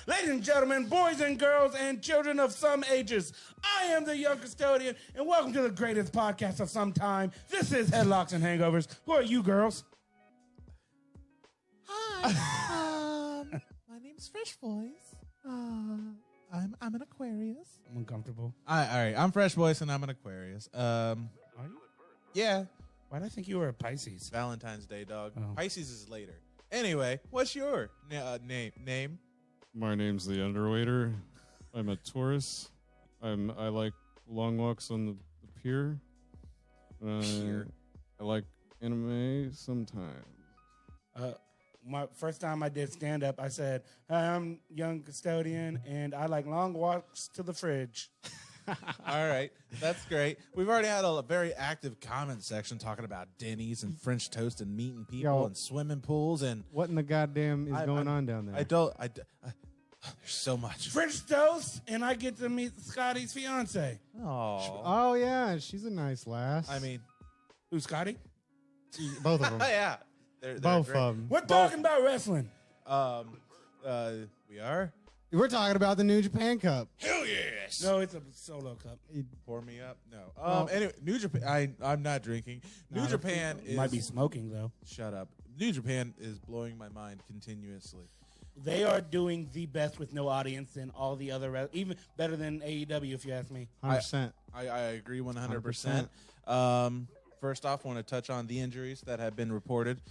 Ladies and gentlemen, boys and girls, and children of some ages, I am the young custodian, and welcome to the greatest podcast of some time. This is Headlocks and Hangovers. Who are you, girls? Hi. My name's Fresh Voice. I'm an Aquarius. I'm uncomfortable. All right. I'm Fresh Voice, and I'm an Aquarius. Are you? Yeah. Why did I think you were a Pisces? Valentine's Day, dog. Oh. Pisces is later. Anyway, what's your name? My name's the Underwaiter. I'm a Taurus. I like long walks on the pier. Pier. I like anime sometimes. My first time I did stand-up, I said, "Hi, I'm young custodian, and I like long walks to the fridge." All right. That's great. We've already had a very active comment section talking about Denny's and French toast and meeting people and swimming pools and what in the goddamn is going on down there? there's so much. French toast, and I get to meet Scotty's fiance. Oh yeah, she's a nice lass. I mean, Who's Scotty? both of them. yeah. They're Both great. of them. We're talking about wrestling. We are. We're talking about the New Japan Cup. Hell yes. No, it's a solo cup. Pour me up. No. Anyway, New Japan. I'm not drinking. New Japan is Might be smoking though. Shut up. New Japan is blowing my mind continuously. They are doing the best with no audience than all the other, even better than AEW, if you ask me. 100%. I agree 100%. First off, I want to touch on the injuries that have been reported.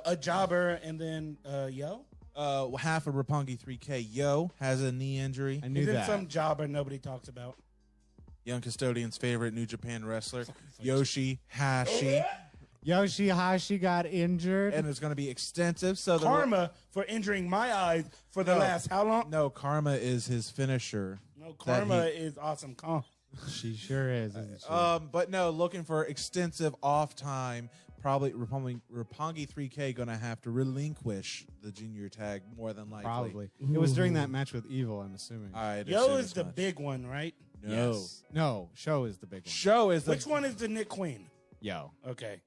A jobber and then Yo. Half of Roppongi 3K Yo has a knee injury. I knew And then that. some jobber nobody talks about. Young Custodian's favorite New Japan wrestler, Yoshi-Hashi. Yoshi-Hashi got injured. And it's going to be extensive. So Karma for injuring my eyes for the last how long? No, Karma is his finisher. No, Karma is awesome. She sure is, isn't she? But no, looking for extensive off time. Probably Roppongi 3K going to have to relinquish the junior tag more than likely. Probably. It was during that match with Evil, I'm assuming. Yo is the big one, right? No. Yes. No, Show is the big one. Show is the... Which one is the Nick Queen? Yo. Okay.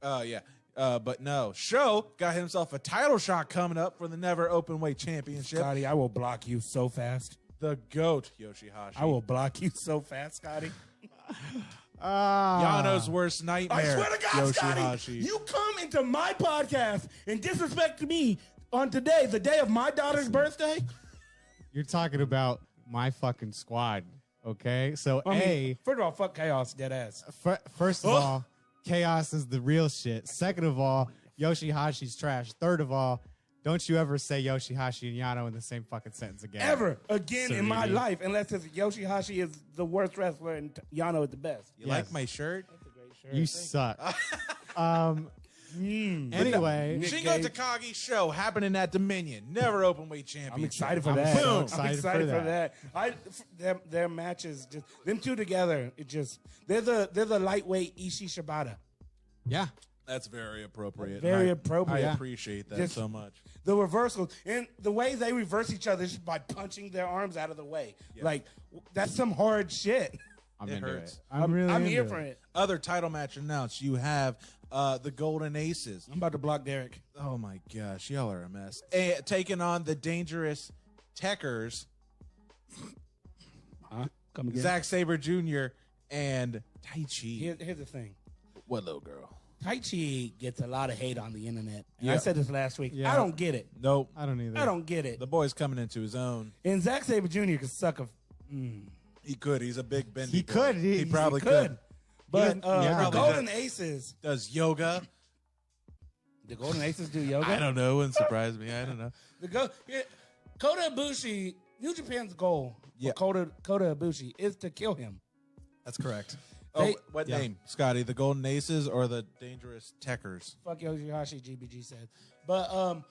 Yeah. But no. Show got himself a title shot coming up for the Never Openweight Championship. Scotty, I will block you so fast. The GOAT, Yoshi-Hashi. I will block you so fast, Scotty. Yano's worst nightmare. I swear to God, Scotty, Yoshi-Hashi. you come into my podcast and disrespect me on today, the day of my daughter's birthday. You're talking about my fucking squad, okay? So, first of all, fuck Chaos, dead ass. First of all, Chaos is the real shit. Second of all, Yoshi-Hashi's trash. Third of all, don't you ever say Yoshi-Hashi and Yano in the same fucking sentence again. Ever again in my Sariti. life, unless it's Yoshi-Hashi is the worst wrestler and Yano is the best. You like my shirt? That's a great shirt. You suck. Anyway. Shingo Takagi show happening at Dominion. Never Openweight Championship. I'm excited for I'm that. so I'm excited excited for for that. Their matches, just them two together. They're the lightweight Ishii Shibata. Yeah. That's very appropriate. Very And appropriate. I appreciate that Just- so much. The reversals and the way they reverse each other is just by punching their arms out of the way. Yeah. Like that's some hard shit. I'm It into hurts. it. I'm really I'm into here for it. Other title match announced. You have the Golden Aces. I'm about to block Derek. Oh my gosh, y'all are a mess. Taking on the Dangerous Techers, Huh? Come again. Zack Sabre Jr. and Tai Chi. Here's the thing. What little girl? Tai Chi gets a lot of hate on the internet. And Yeah. I said this last week. Yeah. I don't get it. Nope. I don't either. I don't get it. The boy's coming into his own. And Zack Sabre Jr. could suck a. He could. He's a big bendy. He boy. could. He probably could. But Yeah. the Golden Aces. Does yoga? The Golden Aces do yoga? I don't know. Wouldn't surprise me. I don't know. Kota Ibushi, New Japan's goal Yeah. for Kota Ibushi is to kill him. That's correct. They- What Yeah. name? Scotty, the Golden Aces or the Dangerous Techers? Fuck Yoshihashi, GBG said. But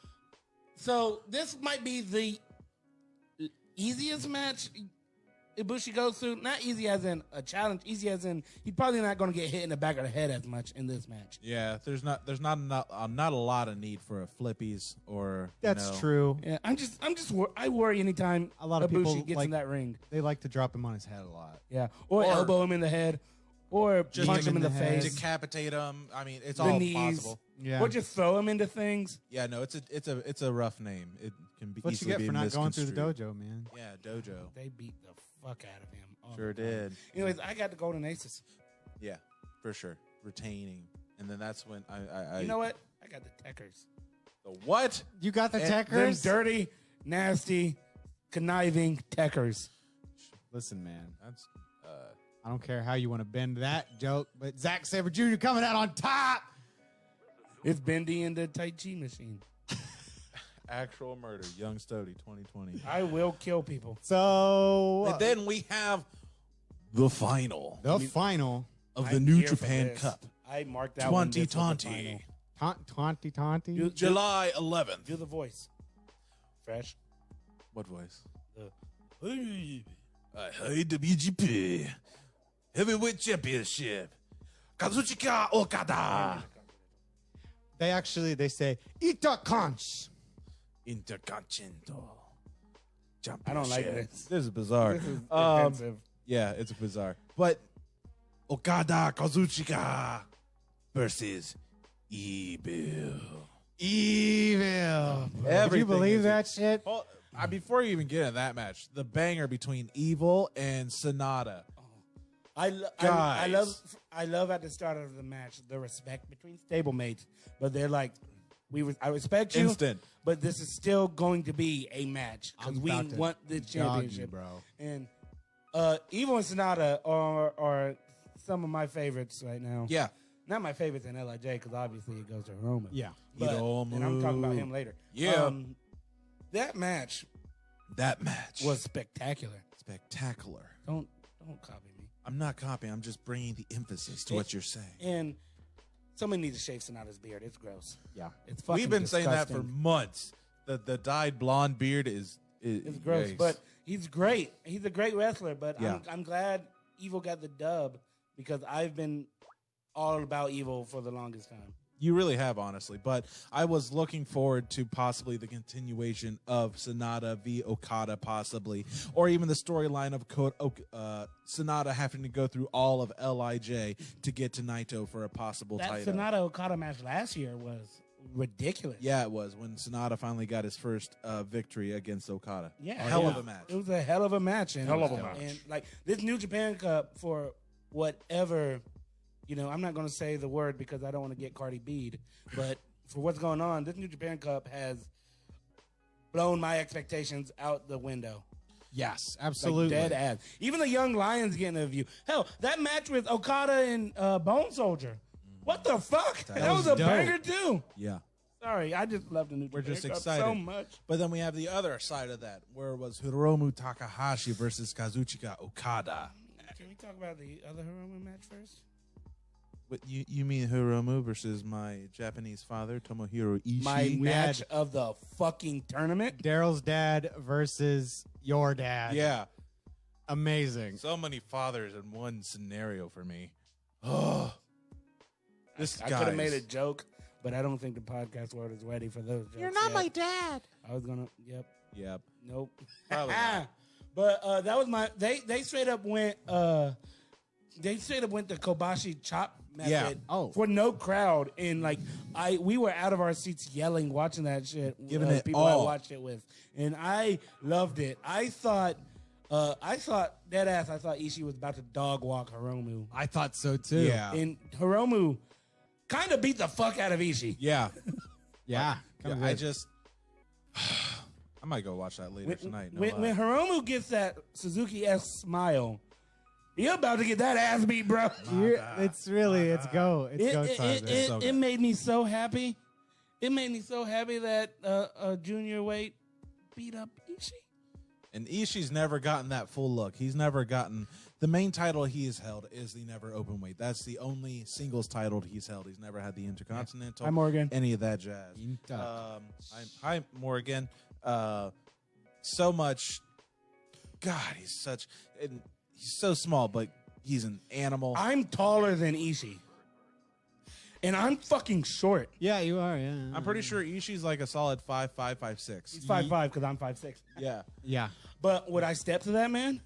so this might be the easiest match Ibushi goes through. Not easy as in a challenge, easy as in he's probably not going to get hit in the back of the head as much in this match. Yeah, there's not a lot of need for a flippies or That's true. Yeah, I worry anytime A lot of Ibushi people gets like- in that ring. They like to drop him on his head a lot. Yeah, or elbow him in the head, or Just punch him in the head. face, decapitate them. I mean, it's the all knees, possible. Yeah. or just throw him into things. Yeah, no, it's a rough name. It can be What you easily get be for not going through the misconstrued. dojo, man? Yeah, dojo. They beat the fuck out of him. all Sure the time. did. Anyways, I got the Golden Aces. Yeah, for sure. Retaining. And then that's when I You know what? I got the Techers. the what? You got the Them Techers? dirty, nasty, conniving Techers. Listen, man. That's I don't care how you want to bend that joke, but Zack Sabre Jr. coming out on top. It's Bendy and the Tai Chi machine. actual murder. Young Stody 2020. I will kill people. So And then we have the final the final of the I'm New here for Japan this. Cup. I marked out when this was the 2020. final. Taunty. Do- July 11th. Do the voice. Fresh. What voice? The Hey, WGP Heavyweight Championship. Kazuchika Okada. They say Ita Conch. Intercontinental Championship. I don't like this. This is bizarre. This is offensive. Yeah, it's bizarre. But Okada Kazuchika versus Evil. Evil. Would you Everything believe is- that shit? Well, before you even get into that match, the banger between Evil and Sonata. I Guys. love at the start of the match the respect between stablemates, but they're like, I respect you, Instant. but this is still going to be a match because I'm we about to want the dog you, championship, bro. And Evil and Sonata are some of my favorites right now. Yeah. Not my favorites in Lij because obviously it goes to Roma. Yeah. But, Hiromu. and I'm talking about him later. Yeah. That match That match was spectacular. spectacular. Don't copy me. I'm not copying. I'm just bringing the emphasis to what you're saying. And somebody needs to shave Sonata's beard. It's gross. Yeah. It's fucking We've been saying that for disgusting. months. The dyed blonde beard is It's gross, yikes. but he's great. He's a great wrestler. But Yeah. I'm glad Evil got the dub because I've been all about Evil for the longest time. You really have, honestly. But I was looking forward to possibly the continuation of Sonata v. Okada, possibly, or even the storyline of Sonata having to go through all of Lij to get to Naito for a possible That title. Sonata Okada match last year was ridiculous. Yeah, it was when Sonata finally got his first victory against Okada. Yeah, hell yeah. of a match. It was a hell of a match. And, Hell of a match. And like this New Japan Cup for whatever, I'm not going to say the word because I don't want to get Cardi B'd, but for what's going on, this New Japan Cup has blown my expectations out the window. Yes, Like absolutely. dead ass. Even the Young Lions getting a view. Hell, that match with Okada and Bone Soldier. What the fuck? That was a dope. banger too. Yeah. Sorry, I just love the New We're Japan just Cup excited. so much. But then we have the other side of that, where it was Hiromu Takahashi versus Kazuchika Okada. Can we talk about the other Hiromu match first? What, you mean Hiromu versus my Japanese father, Tomohiro Ishii? My match had- of the fucking tournament. Daryl's dad versus your dad. Yeah. Amazing. So many fathers in one scenario for me. Oh. This I could have made a joke, but I don't think the podcast world is ready for those jokes. You're not my dad. I was gonna. Yep. Yep. Nope. Probably not. But that was my. They straight up went. They straight up went the Kobashi chop method. Yeah. Oh. For no crowd, and like we were out of our seats yelling, watching that shit. Giving it people all. I watched it with, and I loved it. I thought dead ass. I thought Ishii was about to dog walk Hiromu, I thought so too. Yeah. and Hiromu kind of beat the fuck out of Ishii. Yeah. Yeah. Yeah, I just... I might go watch that later tonight. No lie. When Hiromu gets that Suzuki-esque smile, you're about to get that ass beat, bro. It's go. It's go time. man. so It good. made me so happy. It made me so happy that a junior weight beat up Ishii. And Ishii's never gotten that full look. He's never gotten... The main title he has held is the never open weight. That's the only singles title he's held. He's never had the Intercontinental. Hi, Morgan. Any of that jazz. Hi, Morgan. So much... God, he's so small, but he's an animal. I'm taller than Ishii. And I'm fucking short. Yeah, you are. Yeah. I'm pretty sure Ishii's like a solid 5'5", 5'6". He's 5'5" because I'm 5'6". Yeah. Yeah. But would I step to that man?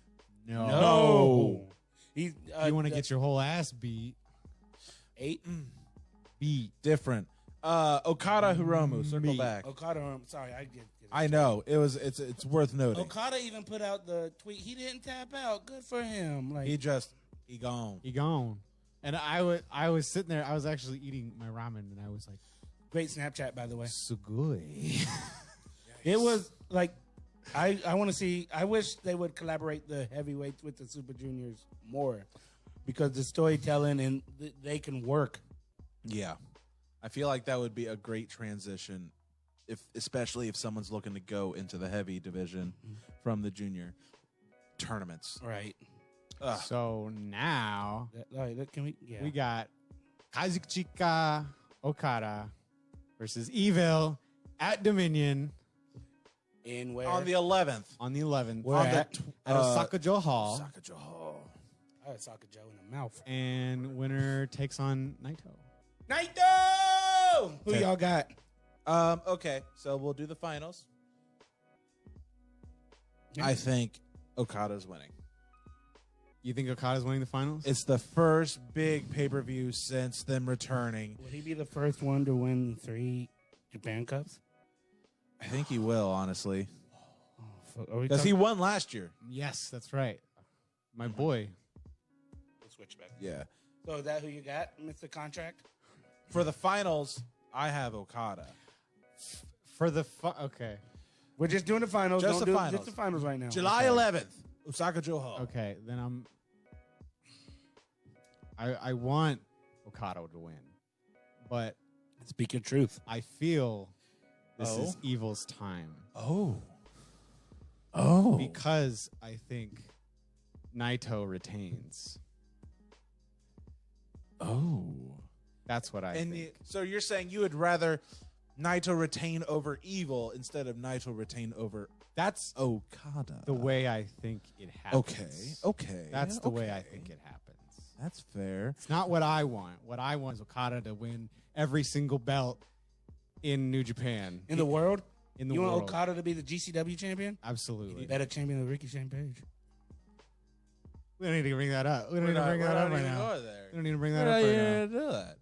No. No. He's You want to get your whole ass beat? 8? Beat. Different. Okada Hiromu, circle Me. back. Okada, I'm sorry, I get it. I know it's worth noting. Okada even put out the tweet. He didn't tap out. Good for him. Like He gone. He gone. And I was sitting there. I was actually eating my ramen, and I was like, great Snapchat, by the way. "Sugoi." It was like I want to see. I wish they would collaborate the heavyweights with the Super Juniors more because the storytelling and they can work. Yeah, I feel like that would be a great transition, especially if someone's looking to go into the heavy division from the junior tournaments. Right. So now Can we? Yeah. we got Kazuchika Okada versus Evil at Dominion In where? On the 11th. on the 11th Where on at? at Osaka-jo Hall, Sakajo Hall. I had Saka Joe in the mouth. and winner takes on Naito. Naito! Who Okay. y'all got? Okay, so we'll do the finals. Yeah. I think Okada's winning. You think Okada's winning the finals? It's the first big pay-per-view since them returning. Will he be the first one to win 3 Japan Cups? I think he will, honestly. Are we Because he talking- won last year. Yes, that's right. My boy. We'll switch back. Yeah. So is that who you got, Mr. Contract? For the finals, I have Okada. For the okay. We're just doing the finals. Just Don't the do finals. Just the finals right now. July Okay. 11th, Osaka-jo Hall. Okay, then I want Okada to win. But Speak your truth. I feel this Oh? is Evil's time. Oh. Because I think Naito retains. Oh. That's what I think. So you're saying you would rather Naito retain over Evil instead of Naito retain over That's Okada? the way I think it happens. Okay. That's the way I okay. think it happens. That's fair. It's not what I want. What I want is Okada to win every single belt in New Japan. In the world? In the you world. want Okada to be the GCW champion? Absolutely. Be better champion than Ricky Shane Page. We don't need to bring that up. We don't need to bring that up right now. There. We don't need to bring that up right now. do that.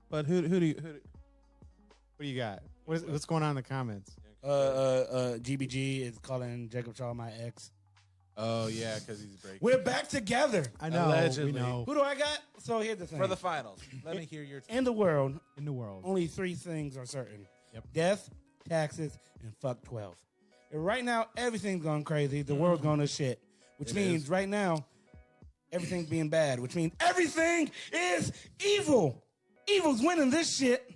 But who do you? What do you got? What's going on in the comments? GBG is calling Jacob Shaw my ex. Oh yeah, because he's breaking. We're back together. I know. Allegedly. We know. Who do I got? So here's the thing. For the finals. Let me hear your. In the world, In the world. only 3 things are certain. Yep. Death, taxes, and fuck 12. And right now, everything's going crazy. The world's going to shit. Which It means is. right now, everything's being bad. Which means everything is evil. Evil's winning this shit.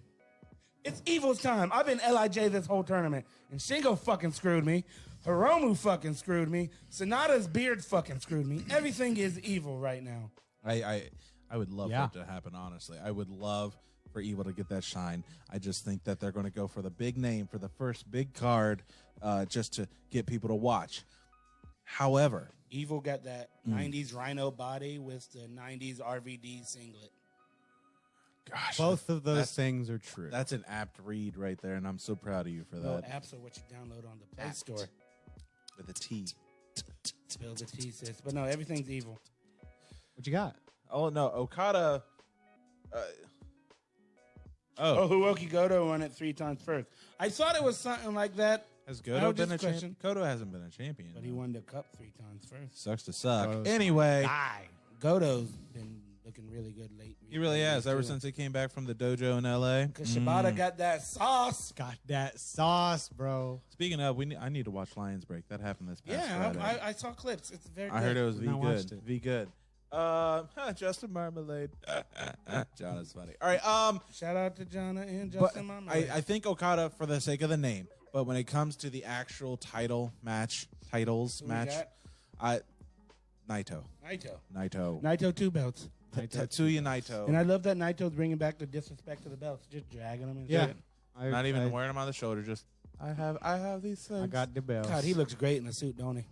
It's Evil's time. I've been LIJ this whole tournament. And Shingo fucking screwed me. Hiromu fucking screwed me. Sonata's beard fucking screwed me. Everything is evil right now. I would love Yeah. for it to happen. Honestly, I would love for Evil to get that shine. I just think that they're going to go for the big name for the first big card, just to get people to watch. However, Evil got that 90s Rhino body with the 90s RVD singlet. gosh, Both of those that's- things are true. that's an apt read right there, and I'm so proud of you for No that. apps are what you download on the Play Apt. Store. With a T. Spill the tea, sis. But no, everything's evil. What you got? Oh no, Okada. Oh, Hiroki Goto won it 3 times first. I thought it was something like that, Has I Goto was been a just champion? Goto hasn't been a champion. but he won the cup 3 times first. Sucks to suck. Goto's Anyway, Die. Goto's been looking really good lately. he really has ever since he came back from the dojo in LA. Because Shibata got that sauce. Got that sauce, bro. Speaking of, I need to watch Lions Break. That happened this past Yeah, Friday. I saw clips. It's very good. I heard it was V I watched good. it. V good. Justin Marmalade. John is funny. All right. Shout out to Jonna and But Justin Marmalade. I think Okada for the sake of the name, but when it comes to the actual titles Who we match, got? Naito. Naito 2 belts. Tatsuya Naito. And I love that Naito's bringing back the disrespect to the belts, just dragging them and Yeah. shit. Not even wearing them on the shoulder. Just I have these things. I got the bells. God, he looks great in a suit, don't he?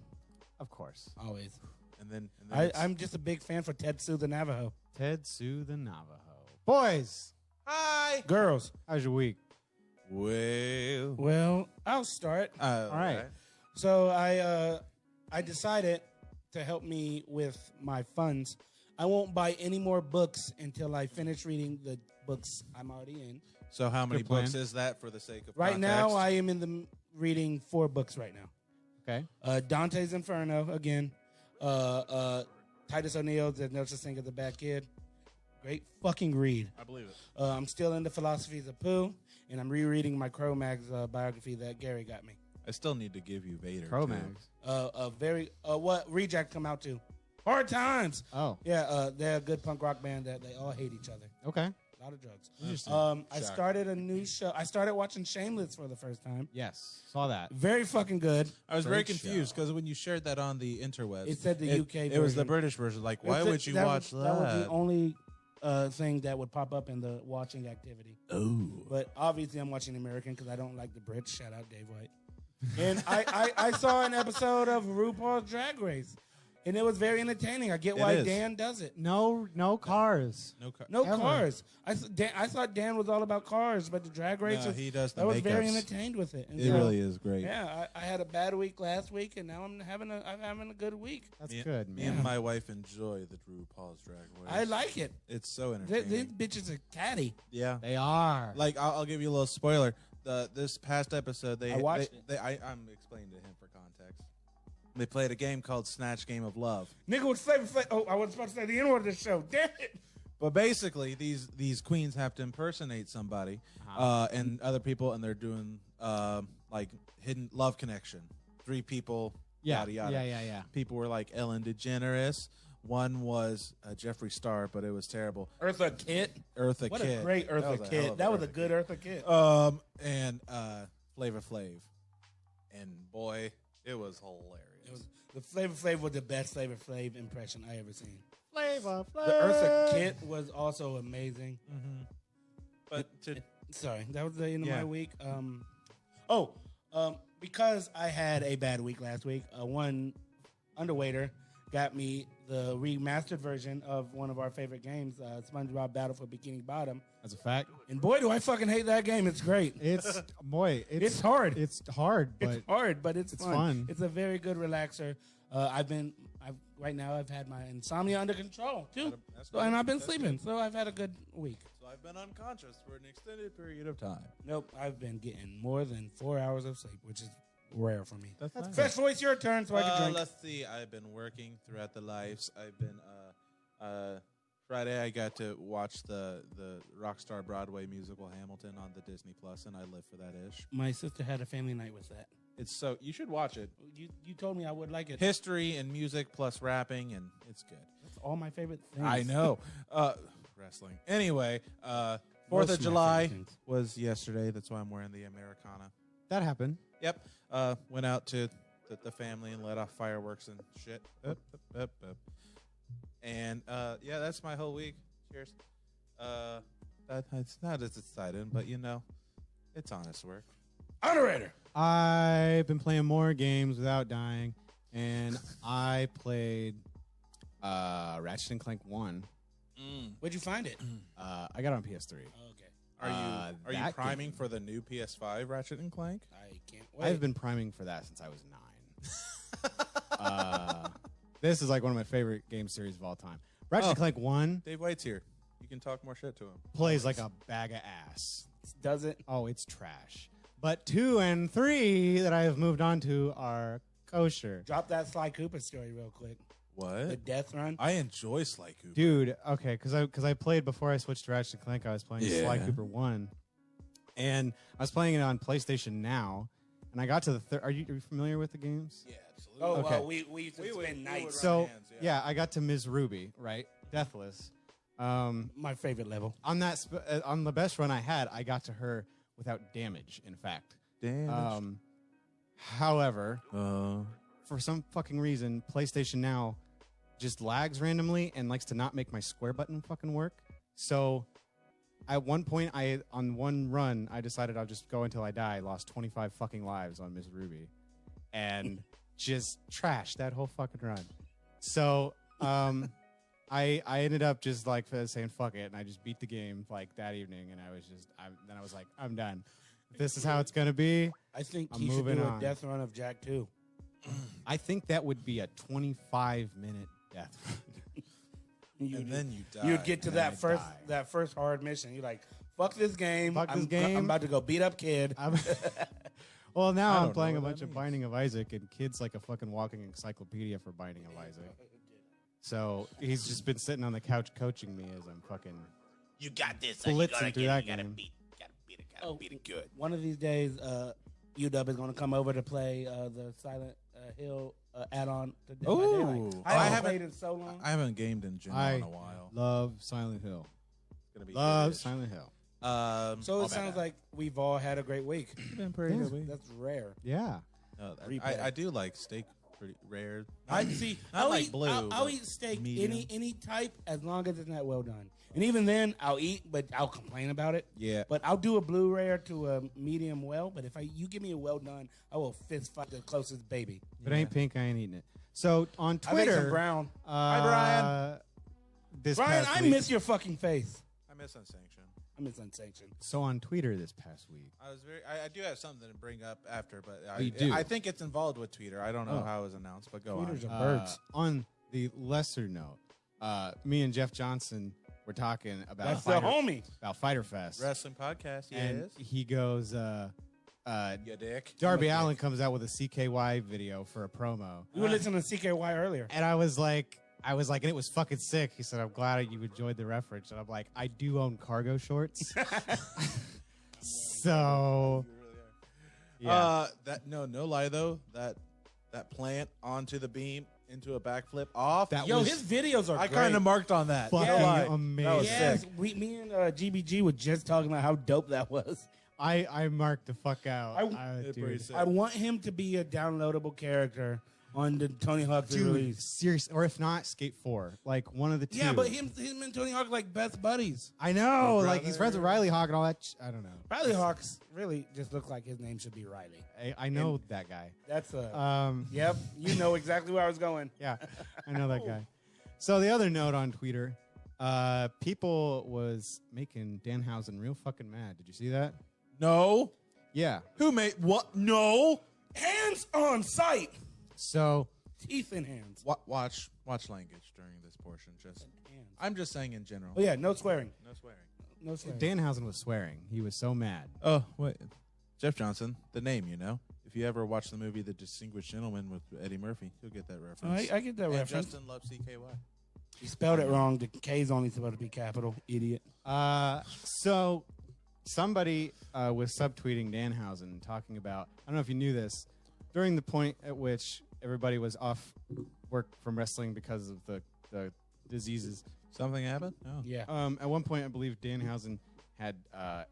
Of course. Always. and then I'm just a big fan for Tetsu the Navajo. Tetsu the Navajo. Boys, hi. Girls. how's your week? Well, I'll start. All right. So I decided to help me with my funds. I won't buy any more books until I finish reading the books I'm already in. So how many Good plan. books is that for the sake of Right now, context? I am in the reading 4 books right now. Okay. Dante's Inferno again. Titus O'Neill's There's No Such Thing as a Bad Kid. Great fucking read. I believe it. I'm still into Philosophies of Pooh, and I'm rereading my Cro-Mags biography that Gary got me. I still need to give you Vader. Cro-Mags. What Reject come out to? Hard Times. Oh. Yeah, they're a good punk rock band that they all hate each other. Okay. A lot of drugs. Interesting. I started a new show. I started watching Shameless for the first time. Yes. Saw that. Very fucking good. I was very Great confused because when you shared that on the interwebs, It said the UK It was the version. British version. Like, why It's would you watch that? That was the only thing that would pop up in the watching activity. Oh. But obviously, I'm watching American because I don't like the Brits. Shout out Dave White. And I saw an episode of RuPaul's Drag Race, and it was very entertaining. I get why is. Dan does it. No cars. No Ever. cars. I thought Dan was all about cars, but the Drag Race, No, he does the I was very makeups. entertained with it. And It so, really is great. Yeah, I had a bad week last week, and now I'm having a good week. That's Me- good, Me man. and my wife enjoy the RuPaul's Drag Race. I like it. It's so These entertaining. bitches are catty. Yeah. They are. Like I'll give you a little spoiler. This past episode, I watched it. I'm explaining to him for context. They played a game called Snatch Game of Love. Nigga was Flavor. Oh, I was about to say the N-word of the show. Damn it. But basically, these queens have to impersonate somebody and other people, and they're doing like hidden love connection. 3 people, yada yada. Yeah. People were like Ellen DeGeneres. One was Jeffree Star, but it was terrible. Eartha Kitt. Eartha What Kitt. a great That Eartha was a hell Kitt. of That was a Eartha good Eartha Kitt. And Flavor Flav, and boy, it was hilarious. The Flavor Flav was the best Flavor Flav impression I ever seen. Flavor. The Eartha Kitt was also amazing. But to Sorry, that was the end of Yeah. my week. Because I had a bad week last week, one underwaiter got me the remastered version of one of our favorite games, SpongeBob Battle for Bikini Bottom. As a fact, And boy, do I fucking hate that game. It's great. it's It's hard. It's hard, but It's hard, but it's fun. It's a very good relaxer. Right now I've had my insomnia under control too, That's so, and good. I've been That's sleeping, so I've had a good week. So I've been unconscious for an extended period of time. Nope, I've been getting more than 4 hours of sleep, which is rare for me. That's nice. Fresh voice, your turn, so I can drink. Let's see. I've been working throughout the lives. I've been Friday. I got to watch the Rockstar Broadway musical Hamilton on the Disney Plus, and I live for that ish. My sister had a family night with that. It's so you should watch it. You told me I would like it. History and music plus rapping, and it's good. That's all my favorite things. I know. Wrestling. Anyway, 4th Most of of my July favorite things. was yesterday. That's why I'm wearing the Americana. that happened. Yep. Went out to the family and let off fireworks and shit. Up. And yeah, that's my whole week. Cheers. It's not as exciting, but you know, it's honest work. Underrated. I've been playing more games without dying, and I played Ratchet and Clank 1. Where'd you find it? I got it on PS3. Okay, Are you that priming game. for the new PS5 Ratchet and Clank? I can't wait. I've been priming for that since I was 9. This is like one of my favorite game series of all time. Ratchet and Clank 1 Dave White's here. You can talk more shit to him. plays like a bag of ass. Does it? Oh, it's trash. But 2 and 3 that I have moved on to are kosher. Drop that Sly Cooper story real quick. The What? death run. I enjoy Sly Cooper. Dude, okay, because I played before I switched to Ratchet and Clank. I was playing Sly Yeah. Cooper 1, and I was playing it on PlayStation Now. And I got to the third. Are you familiar with the games? Yeah, absolutely. Oh, Okay. well, we used to spend nights. So hands, yeah. yeah. I got to Ms. Ruby, right, Deathless. My favorite level. On that on the best run I had, I got to her without damage. In fact, Damn. however, for some fucking reason, PlayStation Now just lags randomly and likes to not make my square button fucking work. So at one point, on one run, I decided I'll just go until I die. I lost 25 fucking lives on Miss Ruby, and just trashed that whole fucking run. So I ended up just like saying fuck it, and I just beat the game like that evening. And I was like, I'm done. If this is how it's gonna be. I think I'm he should moving do on. a death run of Jack 2. I think that would be a 25-minute death run. And then you die. You'd get to And then I that die. first hard mission. You're like, Fuck this game. Fuck this game. I'm about to go beat up Kid. Well, now I I'm don't playing know a what bunch that of means. Binding of Isaac, and Kid's like a fucking walking encyclopedia for Binding of Isaac. So he's just been sitting on the couch coaching me as I'm fucking You got this. blitzing through that game. Gotta beat it. Gotta beat it good. One of these days, UW is going to come over to play the Silent Hill add-on to Dead by Daylight. Ooh. I haven't haven't- played in so long. I haven't gamed in general I in a while. love Silent Hill. It's gonna be Love good-ish. Silent Hill. So I'll it bet sounds that. like we've all had a great week. It's been pretty Yeah. good week. That's rare. Yeah. No, Replay. I do like steak pretty rare. I see. Not I'll like eat, blue, I'll but eat steak medium. any type as long as it's not well done. And even then, I'll eat, but I'll complain about it. Yeah. But I'll do a blue rare to a medium well. But if you give me a well done, I will fist fight the closest baby. If it ain't pink, I ain't eating it. So on I make some Twitter, brown. Hi, Brian. This Brian, past I week, miss your fucking face. I miss Unsanctioned. I miss Unsanctioned. So on Twitter this past week, I do have something to bring up after, but you do? I think it's involved with Twitter. I don't know Oh. how it was announced, but go Tweeters on. are birds. on the lesser note, me and Jeff Johnson were talking about That's the homie. Fighter Fest, Wrestling podcast, and yes. he goes, Yeah, dick. Darby Allin comes out with a CKY video for a promo, We were listening to CKY earlier. and I was like, and it was fucking sick. He said, "I'm glad you enjoyed the reference," and I'm like, I do own cargo shorts, so yeah. No lie though. That plant onto the beam into a backflip off. That Yo, was his videos are I great. kind of marked on that. fucking No lie. amazing. That was Yes, sick. me and GBG were just talking about how dope that was. I marked the fuck out. It's Dude. pretty sick. I want him to be a downloadable character on the Tony Hawk's Dude, release. serious, or if not, Skate 4, like one of the two. Yeah, but him and Tony Hawk are like best buddies. I know, Big like he's friends with brother. Riley Hawk and all that. I don't know. Riley Hawks really just looks like his name should be Riley. I know that guy. That's a Yeah, yep. You know exactly where I was going. I know that guy. So the other note on Twitter, people was making Danhausen real fucking mad. Did you see that? No. Yeah. Who made what? No. Hands on sight, So teeth in hands. Watch language during this portion. Just Hands. I'm just saying in general. Oh yeah, no swearing. No swearing. No swearing. Danhausen was swearing. He was so mad. Oh wait, Jeff Johnson, the name, you know. If you ever watch the movie The Distinguished Gentleman with Eddie Murphy, you'll get that reference. I get that And reference. Justin loves CKY. You spelled it wrong. The K's only supposed to be capital. Idiot. So somebody was subtweeting Danhausen talking about, I don't know if you knew this, during the point at which everybody was off work from wrestling because of the diseases. Something happened? Oh. Yeah. At one point, I believe Danhausen had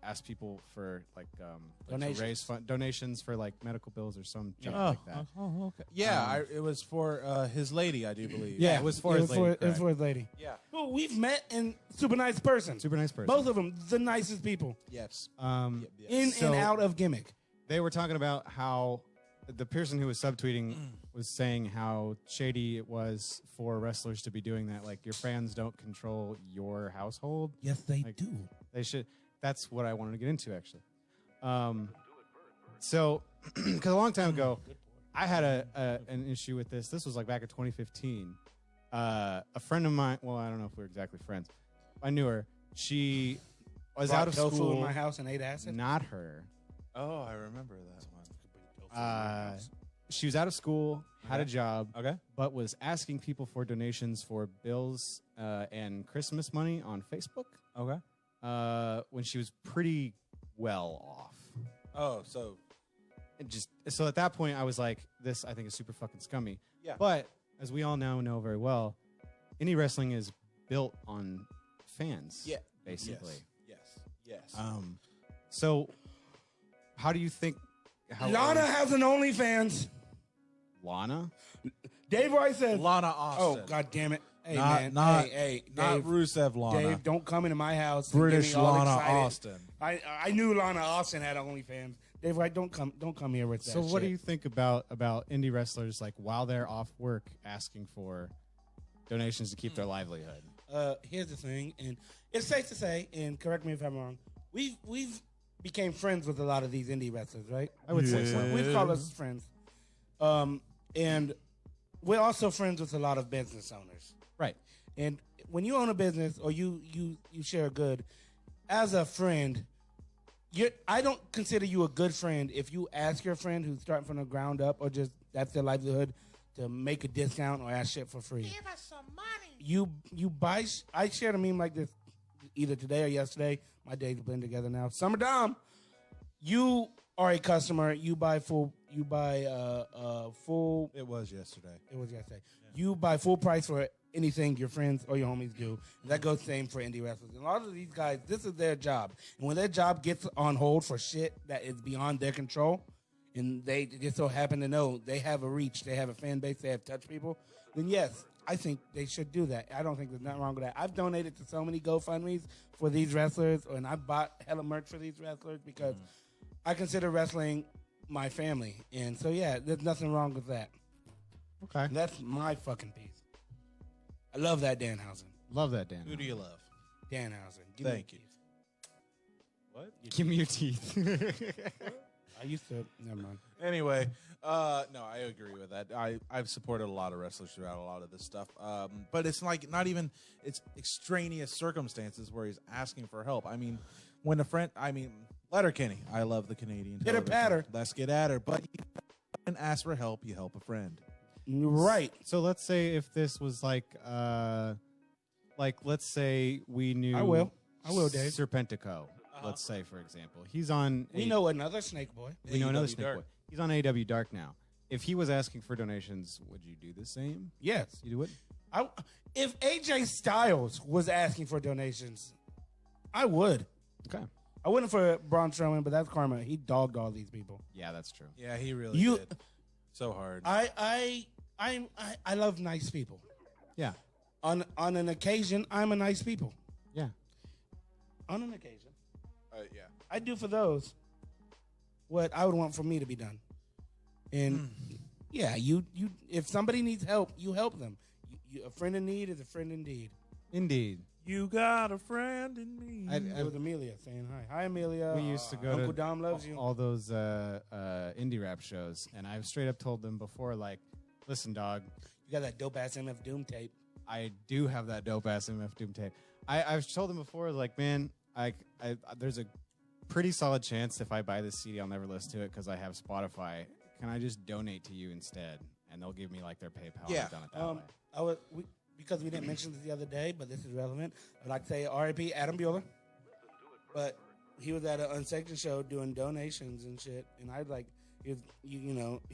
asked people for like to Donations. raise donations for like medical bills or some junk Oh, like that. okay. Yeah, it was for his lady, I do believe. Yeah, it was for his lady. It was correct. for his lady. Yeah. Who we've met and super nice person. Super nice person. Both of them, the nicest people. Yes. In So- and out of gimmick. They were talking about how the person who was subtweeting was saying how shady it was for wrestlers to be doing that. Like, your fans don't control your household. Yes, they Like- do. They should. That's what I wanted to get into, actually. So, because a long time ago, I had an issue with this. This was like back in 2015. A friend of mine, well, I don't know if we were exactly friends. I knew her. She was out of Tofu school. in my house and ate acid. Not her. Oh, I remember that one. She was out of school, had a job, Okay. but was asking people for donations for bills and Christmas money on Facebook Okay. when she was pretty well off. Oh, so So at that point, I was like, this I think is super fucking scummy. Yeah. But as we all now know very well, indie wrestling is built on fans. Yeah. Basically. Yes. So how do you think? Lana has an OnlyFans. Lana? Dave Rice said, Lana Austin. "Oh God damn it! Hey Not- man, not- hey, Not Dave, Rusev Lana. Dave, don't come into my house. and get British me all Lana excited. Austin. I knew Lana Austin had OnlyFans. Dave Wright, don't come here with that. So what do shit. you think about indie wrestlers like while they're off work asking for donations to keep their livelihood? Here's the thing, and it's safe to say, and correct me if I'm wrong. We've became friends with a lot of these indie wrestlers, right? I would say so. We've called us friends, and we're also friends with a lot of business owners. Right. And when you own a business or you share a good, as a friend, I don't consider you a good friend if you ask your friend who's starting from the ground up or just that's their livelihood to make a discount or ask shit for free. Give us some money. You buy. I shared a meme like this either today or yesterday. My days blend together now. Summer Dom, you are a customer. You buy full. You buy full. It was yesterday. It was yesterday. Yeah. You buy full price for anything your friends or your homies do. And that goes the same for indie wrestlers. And a lot of these guys, this is their job. And when their job gets on hold for shit that is beyond their control, and they just so happen to know they have a reach, they have a fan base, they have touch people, then yes, I think they should do that. I don't think there's nothing wrong with that. I've donated to so many GoFundMes for these wrestlers, and I bought hella merch for these wrestlers because I consider wrestling my family. And so, yeah, there's nothing wrong with that. Okay. And that's my fucking piece. I love that Danhausen. Love that, Dan. Who do you love? Danhausen. Thank you. What? Give me your teeth. I used to. Never mind. Anyway, no, I agree with that. I've supported a lot of wrestlers throughout a lot of this stuff. But it's like not even, it's extraneous circumstances where he's asking for help. I mean, when a friend, Letterkenny, I love the Canadian. Pitter patter. Let's get at her. But you can ask for help, you help a friend. Right. So let's say if this was like let's say we knew I will, Dave. Serpentico. Let's say, for example, he's on. We know another Snake Boy. We know another AEW Snake Dark. Boy. He's on AW Dark now. If he was asking for donations, would you do the same? Yes. You do it? If AJ Styles was asking for donations, I would. Okay. I wouldn't for Braun Strowman, but that's karma. He dogged all these people. Yeah, that's true. Yeah, he really You- did. So hard. I love nice people. Yeah. On an occasion, I'm a nice people. Yeah. On an occasion, Yeah. I do for those what I would want for me to be done. And yeah, you if somebody needs help, you help them. A friend in need is a friend indeed. Indeed. You got a friend in me. It was Amelia saying hi. Hi, Amelia. We used to go Uncle to Dom loves you. all those indie rap shows, and I've straight up told them before, like, listen, dog, You got that dope ass MF Doom tape. I do have that dope ass MF Doom tape. I've told them before, like, man, I there's a pretty solid chance if I buy this CD, I'll never listen to it because I have Spotify. Can I just donate to you instead? And they'll give me like their PayPal. Yeah. I've done it that way. Because we didn't mention this the other day, but this is relevant. I'd like to say R.I.P. Adam Bueller. But he was at an Unsanctioned show doing donations and shit, and I'd like, he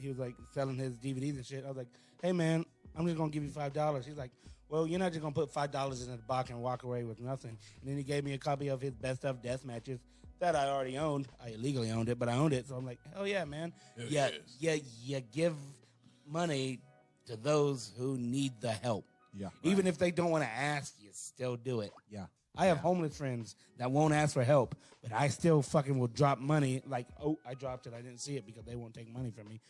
was like selling his DVDs and shit. I was like, hey man, I'm just gonna give you $5. He's like, well, you're not just gonna put $5 in the box and walk away with nothing. And then he gave me a copy of his best of death matches that I already owned. I illegally owned it, but I owned it. So I'm like, hell yeah, man. Yeah, you give money to those who need the help. Yeah. Even if they don't want to ask, you still do it. Yeah. I have homeless friends that won't ask for help, but I still fucking will drop money. Like, oh, I dropped it. I didn't see it because they won't take money from me.